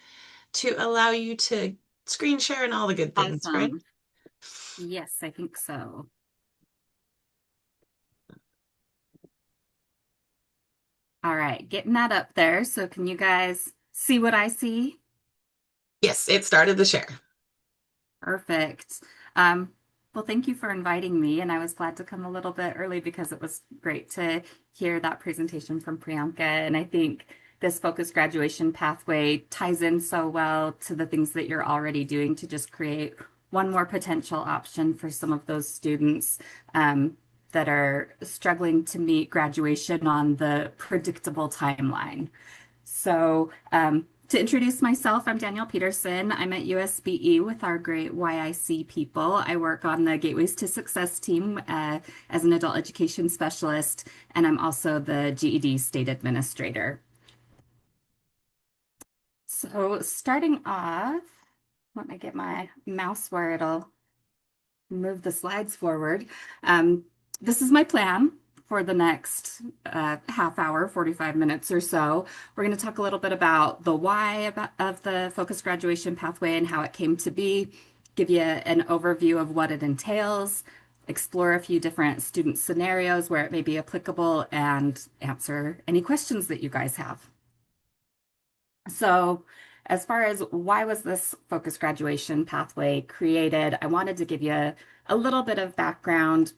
to allow you to screen share and all the good things, right? Awesome. Yes, I think so. All right, getting that up there. So can you guys see what I see? Yes, it started the share. Perfect. Well, thank you for inviting me, and I was glad to come a little bit early because it was great to hear that presentation from Priyanka. And I think this focused graduation pathway ties in so well to the things that you're already doing to just create one more potential option for some of those students that are struggling to meet graduation on the predictable timeline. So, to introduce myself, I'm Danielle Pedersen. I'm at USBE with our great YIC people. I work on the Gateways to Success team as an adult education specialist, and I'm also the GED state administrator. So, starting off, let me get my mouse where it'll move the slides forward. This is my plan for the next half hour, 45 minutes or so. We're going to talk a little bit about the why of the focused graduation pathway and how it came to be, give you an overview of what it entails, explore a few different student scenarios where it may be applicable, and answer any questions that you guys have. So, as far as why was this focused graduation pathway created, I wanted to give you a little bit of background.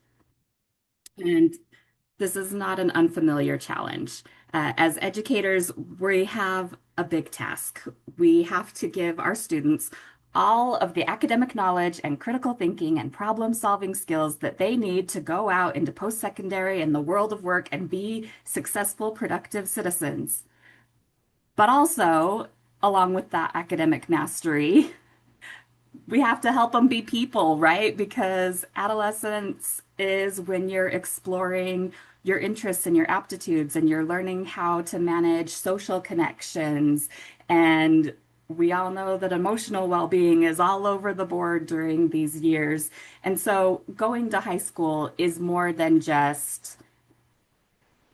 And this is not an unfamiliar challenge. As educators, we have a big task. We have to give our students all of the academic knowledge and critical thinking and problem-solving skills that they need to go out into post-secondary and the world of work and be successful, productive citizens. But also, along with that academic mastery, we have to help them be people, right? Because adolescence is when you're exploring your interests and your aptitudes and you're learning how to manage social connections. And we all know that emotional well-being is all over the board during these years. And so going to high school is more than just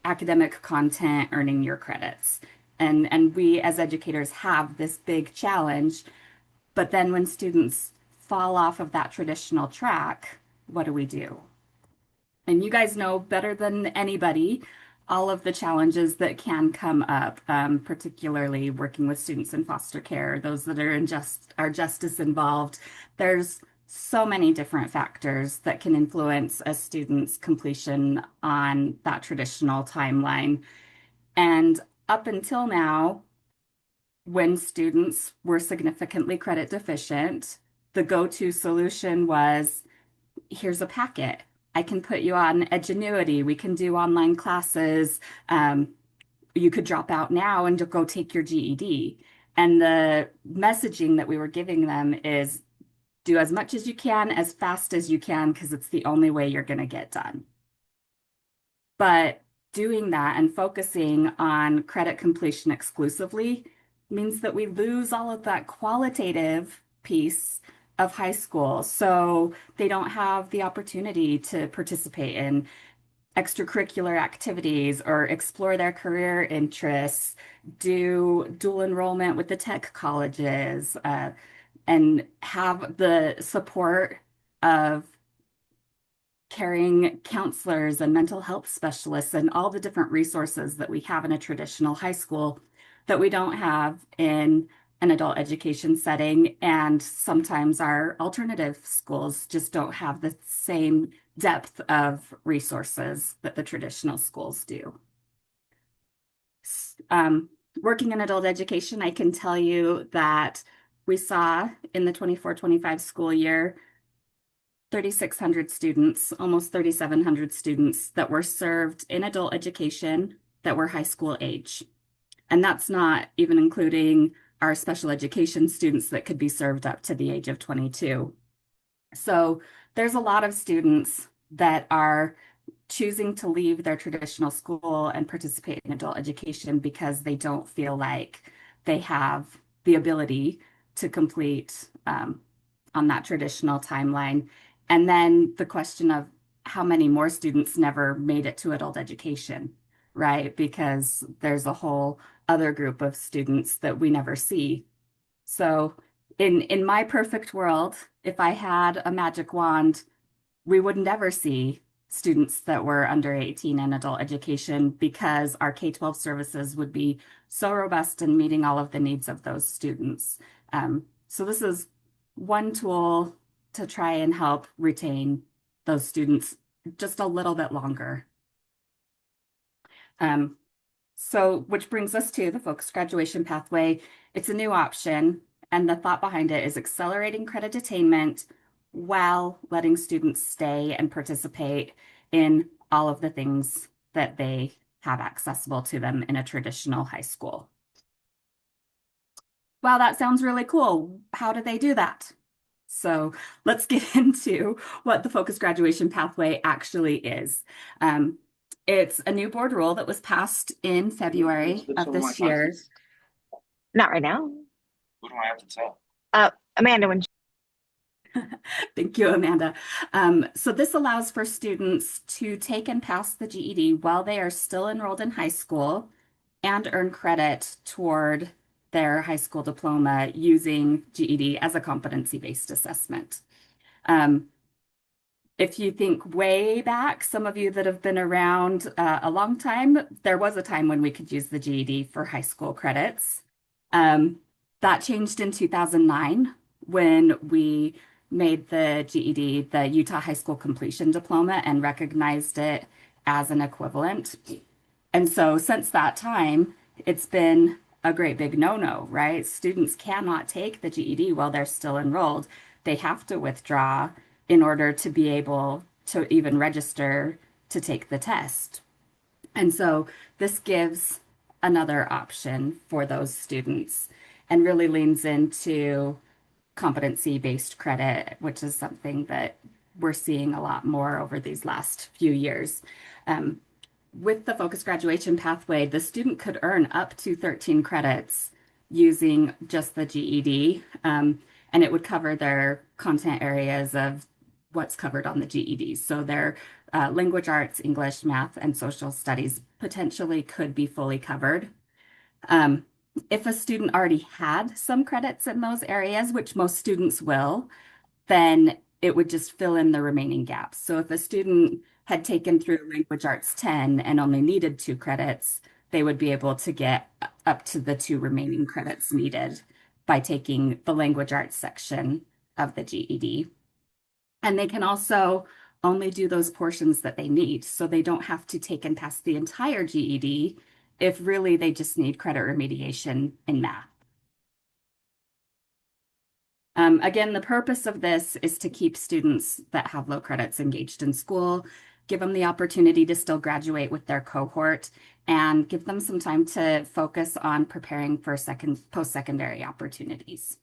academic content, earning your credits. And we as educators have this big challenge, but then when students fall off of that traditional track, what do we do? And you guys know better than anybody all of the challenges that can come up, particularly working with students in foster care, those that are justice involved. There's so many different factors that can influence a student's completion on that traditional timeline. And up until now, when students were significantly credit deficient, the go-to solution was, here's a packet. I can put you on Edgenuity. We can do online classes. You could drop out now and go take your GED. And the messaging that we were giving them is do as much as you can, as fast as you can, because it's the only way you're going to get done. But doing that and focusing on credit completion exclusively means that we lose all of that qualitative piece of high school. So they don't have the opportunity to participate in extracurricular activities or explore their career interests, do dual enrollment with the tech colleges, and have the support of caring counselors and mental health specialists and all the different resources that we have in a traditional high school that we don't have in an adult education setting. And sometimes our alternative schools just don't have the same depth of resources that the traditional schools do. Working in adult education, I can tell you that we saw in the 24-25 school year 3,600 students, almost 3,700 students that were served in adult education that were high school age. And that's not even including our special education students that could be served up to the age of 22. So there's a lot of students that are choosing to leave their traditional school and participate in adult education because they don't feel like they have the ability to complete on that traditional timeline. And then the question of how many more students never made it to adult education, right? Because there's a whole other group of students that we never see. So in my perfect world, if I had a magic wand, we would never see students that were under 18 in adult education because our K-12 services would be so robust in meeting all of the needs of those students. So this is one tool to try and help retain those students just a little bit longer. So which brings us to the focused graduation pathway. It's a new option, and the thought behind it is accelerating credit attainment while letting students stay and participate in all of the things that they have accessible to them in a traditional high school. Wow, that sounds really cool. How do they do that? So let's get into what the focused graduation pathway actually is. It's a new board rule that was passed in February of this year. Not right now. Who do I have to tell? Amanda, when Thank you, Amanda. So this allows for students to take and pass the GED while they are still enrolled in high school and earn credit toward their high school diploma using GED as a competency-based assessment. If you think way back, some of you that have been around a long time, there was a time when we could use the GED for high school credits. That changed in 2009 when we made the GED the Utah High School Completion Diploma and recognized it as an equivalent. And so since that time, it's been a great big no-no, right? Students cannot take the GED while they're still enrolled. They have to withdraw in order to be able to even register to take the test. And so this gives another option for those students and really leans into competency-based credit, which is something that we're seeing a lot more over these last few years. With the focused graduation pathway, the student could earn up to 13 credits using just the GED, and it would cover their content areas of what's covered on the GED. So their language arts, English, math, and social studies potentially could be fully covered. If a student already had some credits in those areas, which most students will, then it would just fill in the remaining gaps. So if a student had taken through Language Arts 10 and only needed 2 credits, they would be able to get up to the 2 remaining credits needed by taking the Language Arts section of the GED. And they can also only do those portions that they need. So they don't have to take and pass the entire GED if really they just need credit remediation in math. Again, the purpose of this is to keep students that have low credits engaged in school, give them the opportunity to still graduate with their cohort, and give them some time to focus on preparing for post-secondary opportunities.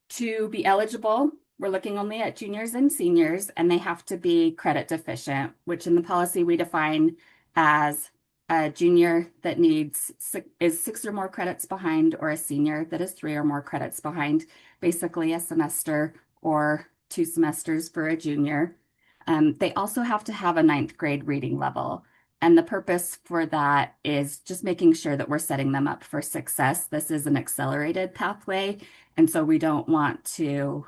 To be eligible, we're looking only at juniors and seniors, and they have to be credit deficient, which in the policy we define as a junior that is 6 or more credits behind, or a senior that is 3 or more credits behind, basically a semester or 2 semesters for a junior. They also have to have a ninth grade reading level. And the purpose for that is just making sure that we're setting them up for success. This is an accelerated pathway, and so we don't want to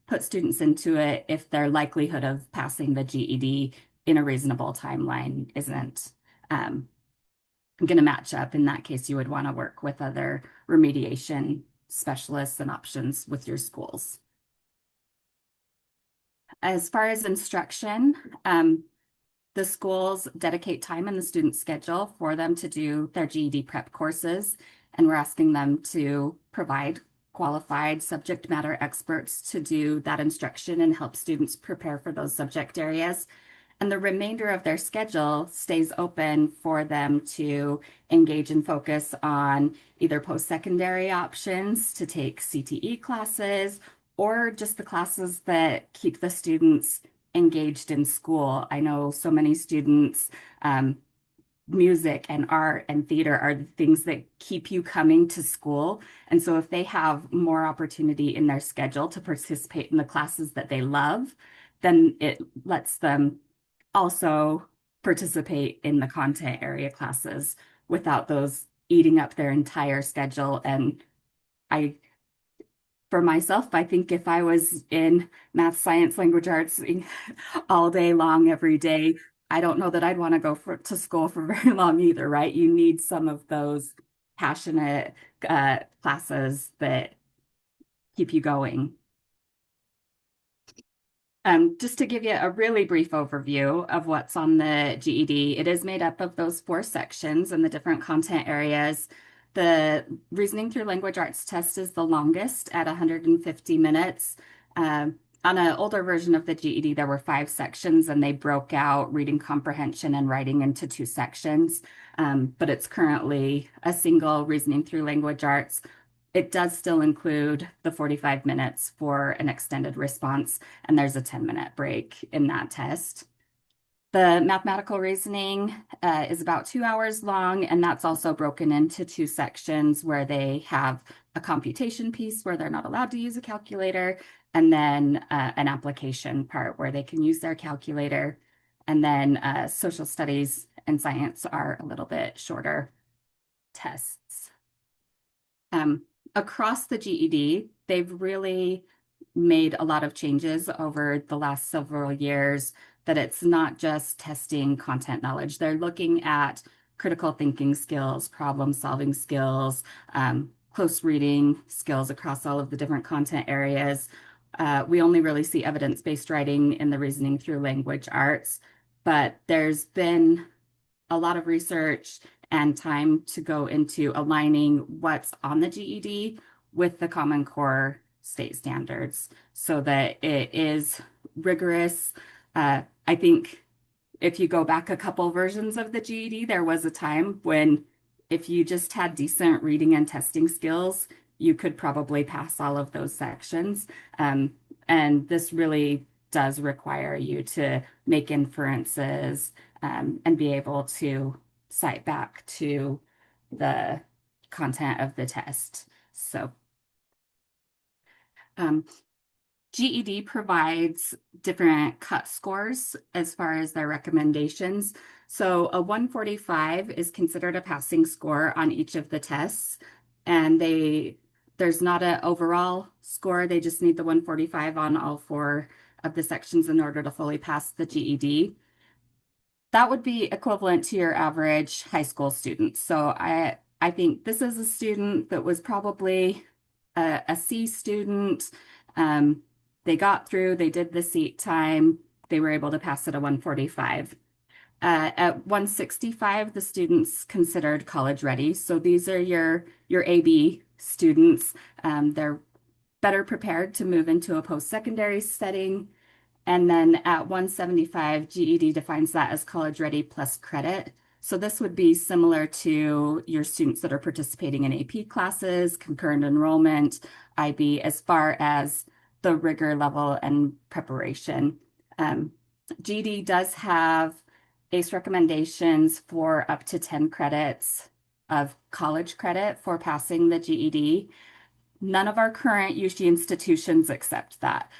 put students into it if their likelihood of passing the GED in a reasonable timeline isn't going to match up. In that case, you would want to work with other remediation specialists and options with your schools. As far as instruction, the schools dedicate time in the student schedule for them to do their GED prep courses, and we're asking them to provide qualified subject matter experts to do that instruction and help students prepare for those subject areas. And the remainder of their schedule stays open for them to engage and focus on either post-secondary options to take CTE classes or just the classes that keep the students engaged in school. I know so many students, music and art and theater are the things that keep you coming to school. And so if they have more opportunity in their schedule to participate in the classes that they love, then it lets them also participate in the content area classes without those eating up their entire schedule. And for myself, I think if I was in math, science, language arts all day long, every day, I don't know that I'd want to go to school for very long either, right? You need some of those passionate classes that keep you going. Just to give you a really brief overview of what's on the GED, it is made up of those 4 sections and the different content areas. The Reasoning Through Language Arts test is the longest at 150 minutes. On an older version of the GED, there were 5 sections, and they broke out reading comprehension and writing into 2 sections. But it's currently a single Reasoning Through Language Arts. It does still include the 45 minutes for an extended response, and there's a 10-minute break in that test. The mathematical reasoning is about 2 hours long, and that's also broken into 2 sections where they have a computation piece where they're not allowed to use a calculator, and then an application part where they can use their calculator. And then social studies and science are a little bit shorter tests. Across the GED, they've really made a lot of changes over the last several years, that it's not just testing content knowledge. They're looking at critical thinking skills, problem solving skills, close reading skills across all of the different content areas. We only really see evidence-based writing in the Reasoning Through Language Arts, but there's been a lot of research and time to go into aligning what's on the GED with the Common Core state standards so that it is rigorous. I think if you go back a couple versions of the GED, there was a time when if you just had decent reading and testing skills, you could probably pass all of those sections. And this really does require you to make inferences and be able to cite back to the content of the test. So GED provides different cut scores as far as their recommendations. So a 145 is considered a passing score on each of the tests, and there's not an overall score. They just need the 145 on all 4 of the sections in order to fully pass the GED. That would be equivalent to your average high school student. So I think this is a student that was probably a C student. They got through, they did the seat time, they were able to pass at a 145. At 165, the students considered college ready. So these are your AB students. They're better prepared to move into a post-secondary setting. And then at 175, GED defines that as college ready plus credit. So this would be similar to your students that are participating in AP classes, concurrent enrollment, IB, as far as the rigor level and preparation. GED does have ACE recommendations for up to 10 credits of college credit for passing the GED. None of our current USBE institutions accept that.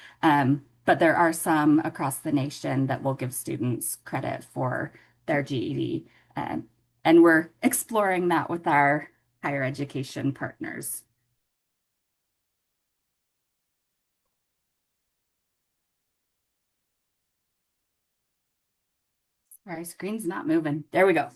but there are some across the nation that will give students credit for their GED. And we're exploring that with our higher education partners. Sorry, screen's not moving. There we go.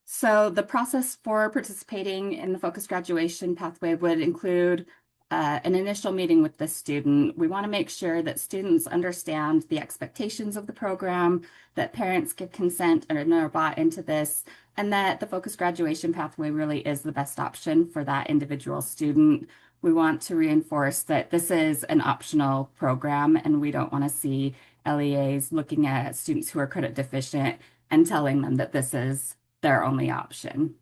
So the process for participating in the focused graduation pathway would include an initial meeting with the student. We want to make sure that students understand the expectations of the program, that parents give consent and are bought into this, and that the focused graduation pathway really is the best option for that individual student. We want to reinforce that this is an optional program, and we don't want to see LEAs looking at students who are credit deficient and telling them that this is their only option.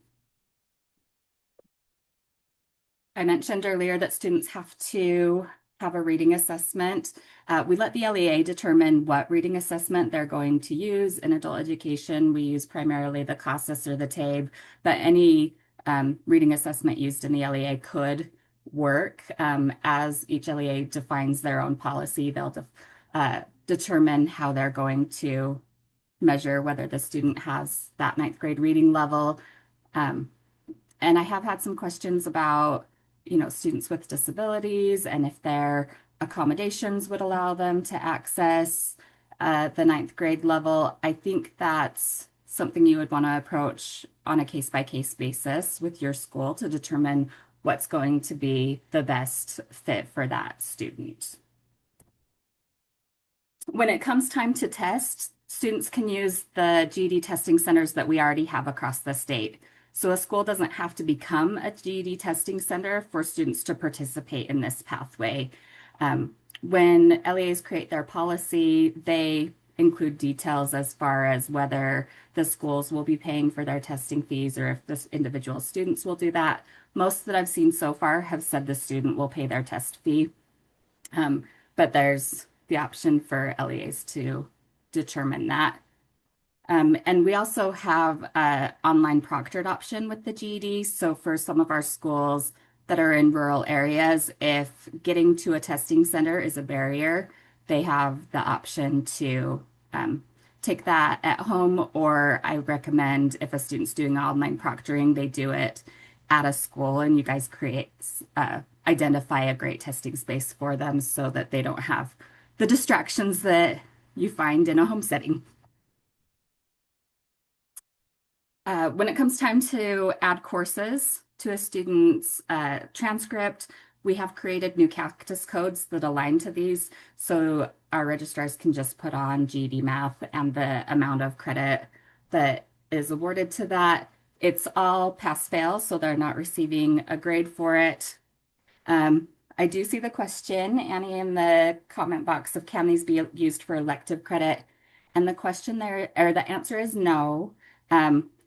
I mentioned earlier that students have to have a reading assessment. We let the LEA determine what reading assessment they're going to use. In adult education, we use primarily the CASAS or the TABE, but any reading assessment used in the LEA could work. As each LEA defines their own policy, they'll determine how they're going to measure whether the student has that 9th grade reading level. And I have had some questions about, students with disabilities and if their accommodations would allow them to access the 9th grade level. I think that's something you would want to approach on a case-by-case basis with your school to determine what's going to be the best fit for that student. When it comes time to test, students can use the GED testing centers that we already have across the state. So a school doesn't have to become a GED testing center for students to participate in this pathway. When LEAs create their policy, they include details as far as whether the schools will be paying for their testing fees or if the individual students will do that. Most that I've seen so far have said the student will pay their test fee, but there's the option for LEAs to determine that. And we also have an online proctored option with the GED. So for some of our schools that are in rural areas, if getting to a testing center is a barrier, they have the option to take that at home, or I recommend if a student's doing online proctoring, they do it at a school and you guys identify a great testing space for them so that they don't have the distractions that you find in a home setting. When it comes time to add courses to a student's transcript, we have created new Cactus codes that align to these. So our registrars can just put on GED math and the amount of credit that is awarded to that. It's all pass-fail, so they're not receiving a grade for it. I do see the question, Annie, in the comment box of can these be used for elective credit? And the question there, or the answer is no.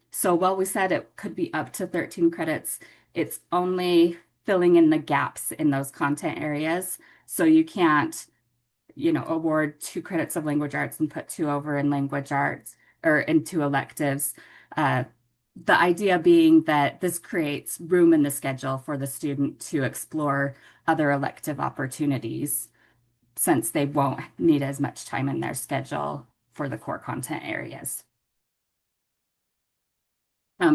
So while we said it could be up to 13 credits, it's only filling in the gaps in those content areas. So you can't, award 2 credits of language arts and put 2 over in language arts or into electives. The idea being that this creates room in the schedule for the student to explore other elective opportunities since they won't need as much time in their schedule for the core content areas.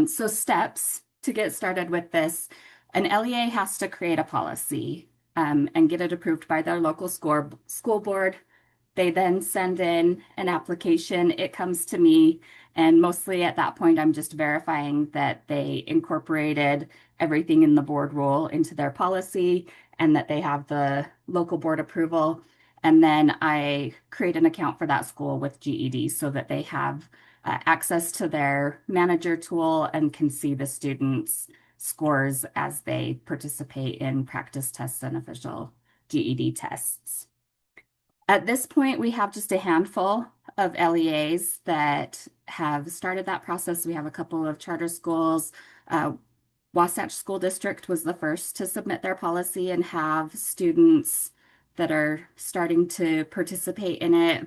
So steps to get started with this, an LEA has to create a policy and get it approved by their local school board. They then send in an application. It comes to me, and mostly at that point, I'm just verifying that they incorporated everything in the board rule into their policy and that they have the local board approval. And then I create an account for that school with GED so that they have access to their manager tool and can see the students' scores as they participate in practice tests and official GED tests. At this point, we have just a handful of LEAs that have started that process. We have a couple of charter schools. Wasatch School District was the first to submit their policy and have students that are starting to participate in it.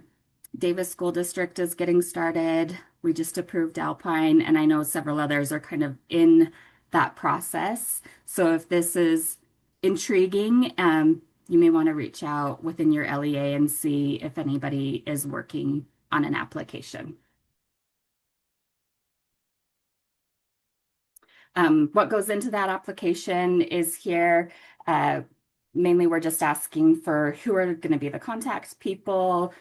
Davis School District is getting started. We just approved Alpine, and I know several others are kind of in that process. So if this is intriguing, you may want to reach out within your LEA and see if anybody is working on an application. What goes into that application is here. Mainly, we're just asking for who are going to be the contact people,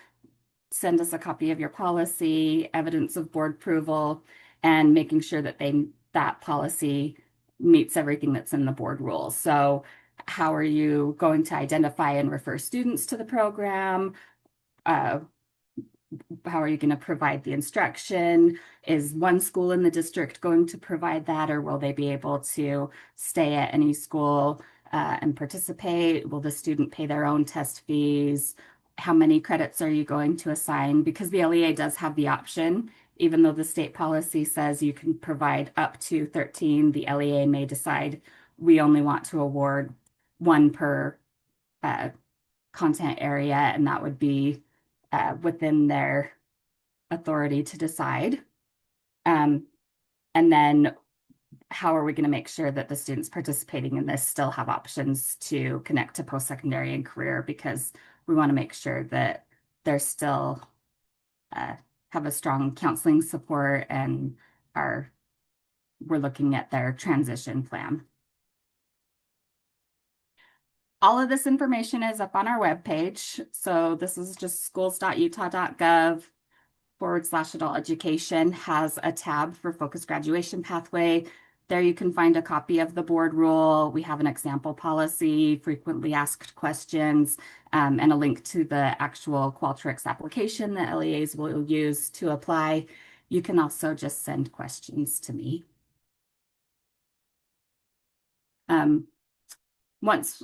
send us a copy of your policy, evidence of board approval, and making sure that that policy meets everything that's in the board rules. So how are you going to identify and refer students to the program? How are you going to provide the instruction? Is one school in the district going to provide that, or will they be able to stay at any school and participate? Will the student pay their own test fees? How many credits are you going to assign? Because the LEA does have the option, even though the state policy says you can provide up to 13, the LEA may decide we only want to award one per content area, and that would be within their authority to decide. And then how are we going to make sure that the students participating in this still have options to connect to post-secondary and career, because we want to make sure that they're still have a strong counseling support and we're looking at their transition plan. All of this information is up on our webpage. So this is just schools.utah.gov/adult education has a tab for focused graduation pathway. There you can find a copy of the board rule. We have an example policy, frequently asked questions, and a link to the actual Qualtrics application that LEAs will use to apply. You can also just send questions to me. Once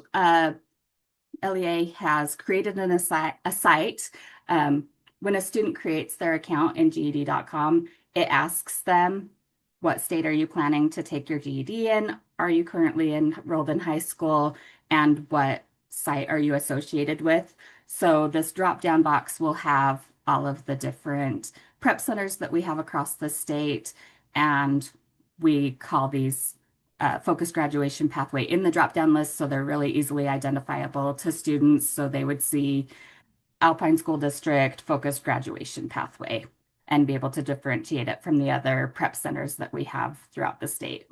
LEA has created a site, when a student creates their account in GED.com, it asks them, what state are you planning to take your GED in? Are you currently enrolled in high school? And what site are you associated with? So this drop-down box will have all of the different prep centers that we have across the state, and we call these focused graduation pathway in the drop-down list, so they're really easily identifiable to students. So they would see Alpine School District focused graduation pathway and be able to differentiate it from the other prep centers that we have throughout the state.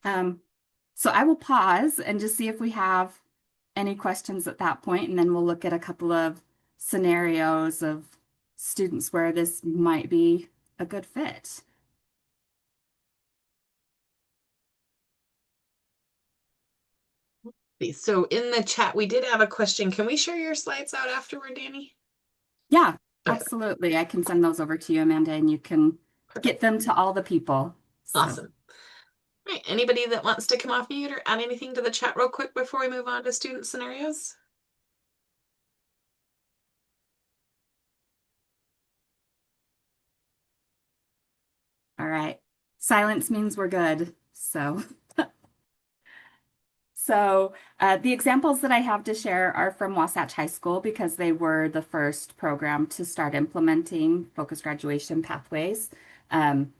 So I will pause and just see if we have any questions at that point, and then we'll look at a couple of scenarios of students where this might be a good fit. So in the chat, we did have a question. Can we share your slides out afterward, Danny? Yeah, Okay. absolutely. I can send those over to you, Amanda, and you can get them to all the people. So. Awesome. All right. Anybody that wants to come off mute or add anything to the chat real quick before we move on to student scenarios? All right. Silence means we're good. So the examples that I have to share are from Wasatch High School, because they were the first program to start implementing focused graduation pathways. And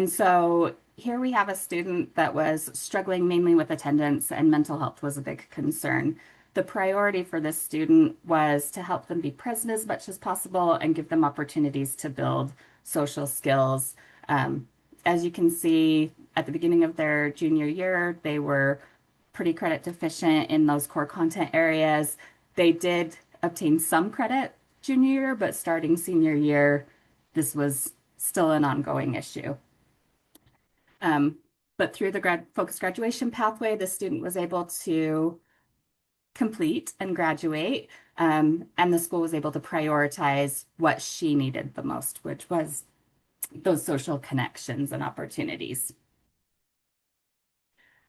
so here we have a student that was struggling mainly with attendance, and mental health was a big concern. The priority for this student was to help them be present as much as possible and give them opportunities to build social skills. As you can see, at the beginning of their junior year, they were pretty credit deficient in those core content areas. They did obtain some credit junior year, but starting senior year, this was still an ongoing issue. But through the focused graduation pathway, the student was able to complete and graduate, and the school was able to prioritize what she needed the most, which was those social connections and opportunities.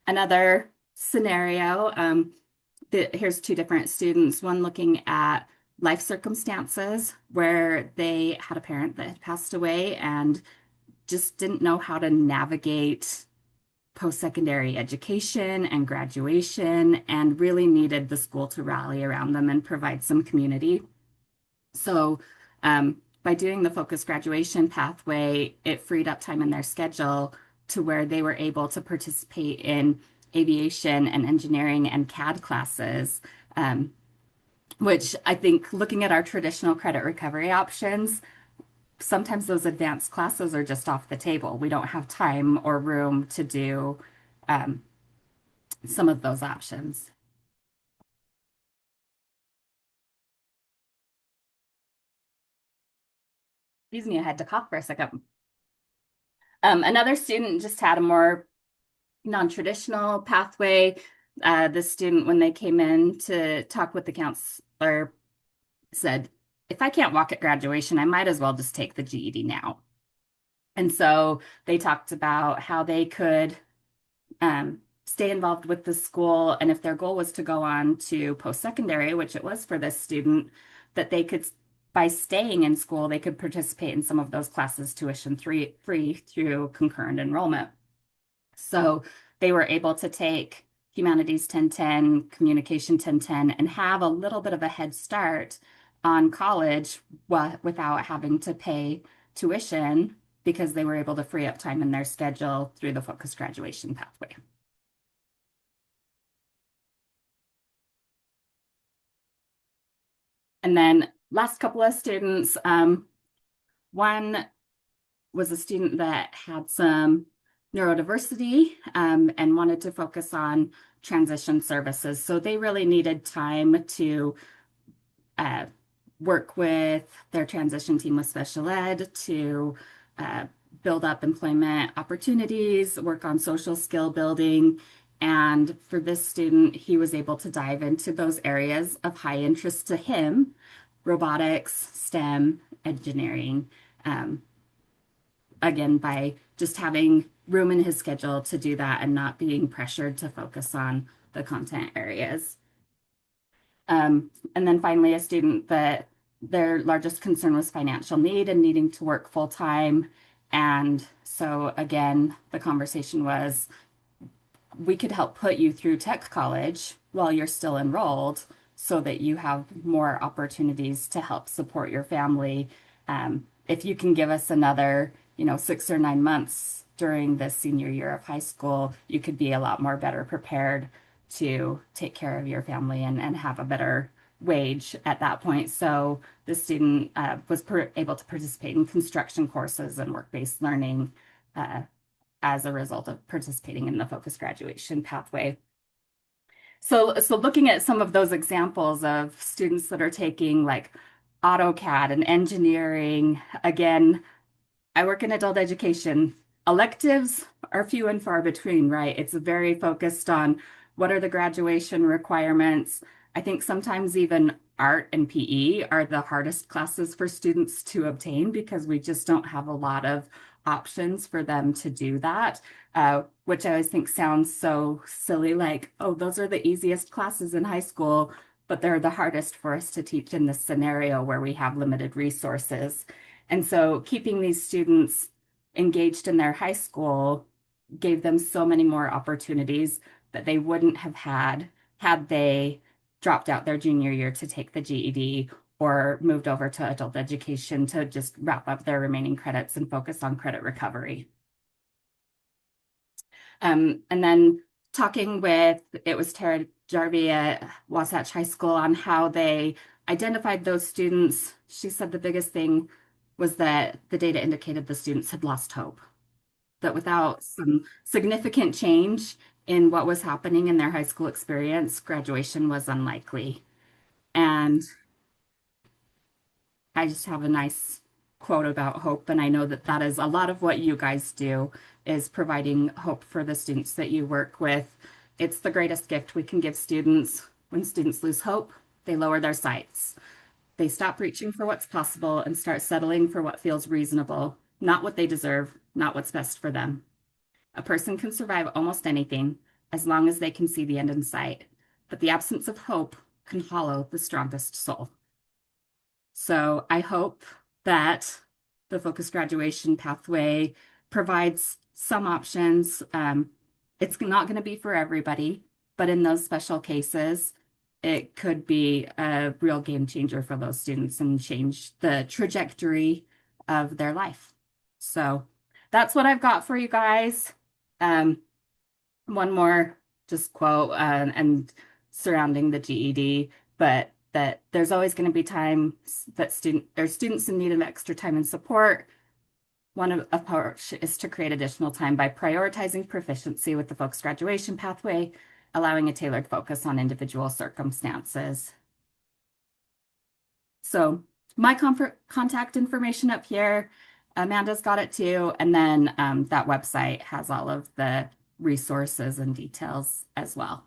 Another scenario, here's two different students, one looking at life circumstances where they had a parent that had passed away and just didn't know how to navigate post-secondary education and graduation, and really needed the school to rally around them and provide some community. So by doing the focused graduation pathway, it freed up time in their schedule to where they were able to participate in aviation and engineering and CAD classes, which I think looking at our traditional credit recovery options, sometimes those advanced classes are just off the table. We don't have time or room to do some of those options. Excuse me, I had to cough for a second. Another student just had a more non-traditional pathway. The student, when they came in to talk with the counselor, said, if I can't walk at graduation, I might as well just take the GED now. And so they talked about how they could stay involved with the school. And if their goal was to go on to post-secondary, which it was for this student, that they could, by staying in school, they could participate in some of those classes tuition free through concurrent enrollment. So they were able to take Humanities 1010, Communication 1010, and have a little bit of a head start on college without having to pay tuition because they were able to free up time in their schedule through the focused graduation pathway. And then last couple of students, one was a student that had some neurodiversity and wanted to focus on transition services. So they really needed time to work with their transition team with special ed to build up employment opportunities, work on social skill building. And for this student, he was able to dive into those areas of high interest to him: robotics, STEM, engineering. Again, by just having room in his schedule to do that and not being pressured to focus on the content areas. And then finally, a student that their largest concern was financial need and needing to work full time. And so again, the conversation was, we could help put you through tech college while you're still enrolled so that you have more opportunities to help support your family. If you can give us another, 6 or 9 months during the senior year of high school, you could be a lot more better prepared to take care of your family and have a better wage at that point. So the student was able to participate in construction courses and work-based learning as a result of participating in the focused graduation pathway. So looking at some of those examples of students that are taking like AutoCAD and engineering, again, I work in adult education. Electives are few and far between, right? It's very focused on what are the graduation requirements. I think sometimes even art and PE are the hardest classes for students to obtain because we just don't have a lot of options for them to do that, which I always think sounds so silly, like, oh, those are the easiest classes in high school, but they're the hardest for us to teach in this scenario where we have limited resources. And so keeping these students engaged in their high school gave them so many more opportunities that they wouldn't have had they dropped out their junior year to take the GED or moved over to adult education to just wrap up their remaining credits and focus on credit recovery. And then talking with, it was Tara Jarvie at Wasatch High School on how they identified those students. She said the biggest thing was that the data indicated the students had lost hope, that without some significant change in what was happening in their high school experience, graduation was unlikely. And I just have a nice quote about hope, and I know that that is a lot of what you guys do, is providing hope for the students that you work with. It's the greatest gift we can give students. When students lose hope, they lower their sights. They stop reaching for what's possible and start settling for what feels reasonable, not what they deserve, not what's best for them. A person can survive almost anything as long as they can see the end in sight, but the absence of hope can hollow the strongest soul. So I hope that the focused graduation pathway provides some options. It's not going to be for everybody, but in those special cases, it could be a real game changer for those students and change the trajectory of their life. So that's what I've got for you guys. One more just quote and surrounding the GED, but that there's always going to be time that there's students in need of extra time and support. One approach is to create additional time by prioritizing proficiency with the focused graduation pathway, allowing a tailored focus on individual circumstances. So my contact information up here, Amanda's got it too, and then that website has all of the resources and details as well.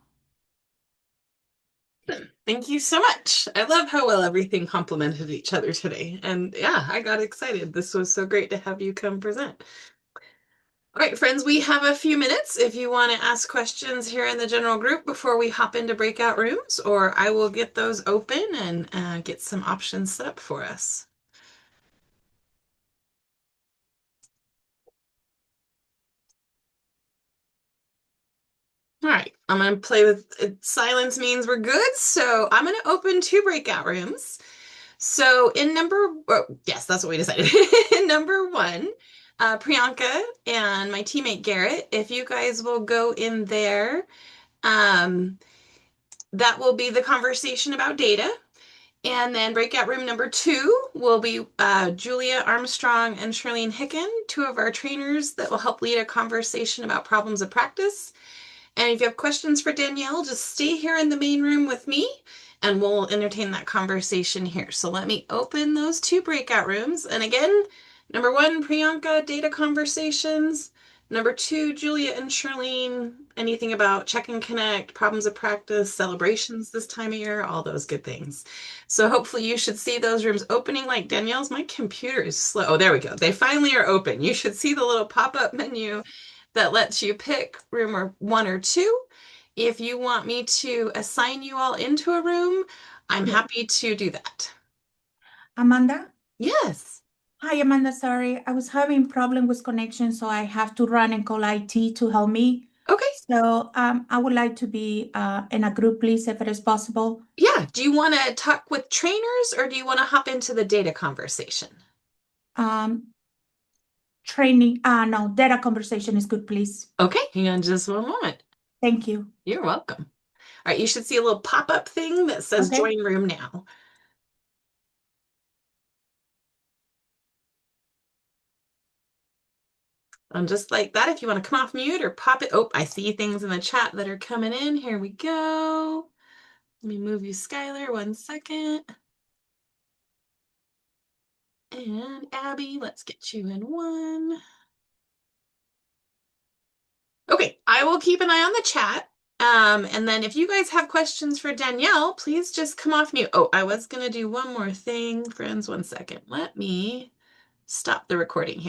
Thank you so much. I love how well everything complemented each other today. And yeah, I got excited. This was so great to have you come present. All right, friends, we have a few minutes if you want to ask questions here in the general group before we hop into breakout rooms, or I will get those open and get some options set up for us. All right, I'm going to play with silence means we're good. So I'm going to open 2 breakout rooms. So in yes, that's what we decided. In number 1, Priyanka and my teammate Garrett, if you guys will go in there, that will be the conversation about data. And then breakout room number 2 will be Julia Armstrong and Charlene Hicken, 2 of our trainers that will help lead a conversation about problems of practice. And if you have questions for Danielle, just stay here in the main room with me and we'll entertain that conversation here. So let me open those 2 breakout rooms. And again, number 1, Priyanka, data conversations. Number 2, Julia and Charlene, anything about check and connect, problems of practice, celebrations this time of year, all those good things. So hopefully you should see those rooms opening. Like Danielle's, my computer is slow. Oh, there we go. They finally are open. You should see the little pop-up menu that lets you pick room 1 or 2. If you want me to assign you all into a room, I'm happy to do that. Amanda? Yes. Hi, Amanda. Sorry, I was having problem with connection, so I have to run and call IT to help me. Okay. So I would like to be in a group, please, if it is possible. Yeah. Do you want to talk with trainers or do you want to hop into the data conversation? Training, no, data conversation is good, please. Okay. Hang on just one moment. Thank you. You're welcome. All right. You should see a little pop-up thing that says Okay. join room now. And just like that, if you want to come off mute or pop it. Oh, I see things in the chat that are coming in. Here we go. Let me move you, Skylar, 1 second. And Abby, let's get you in 1. Okay, I will keep an eye on the chat. And then if you guys have questions for Danielle, please just come off mute. Oh, I was going to do one more thing, friends. 1 second. Let me stop the recording here.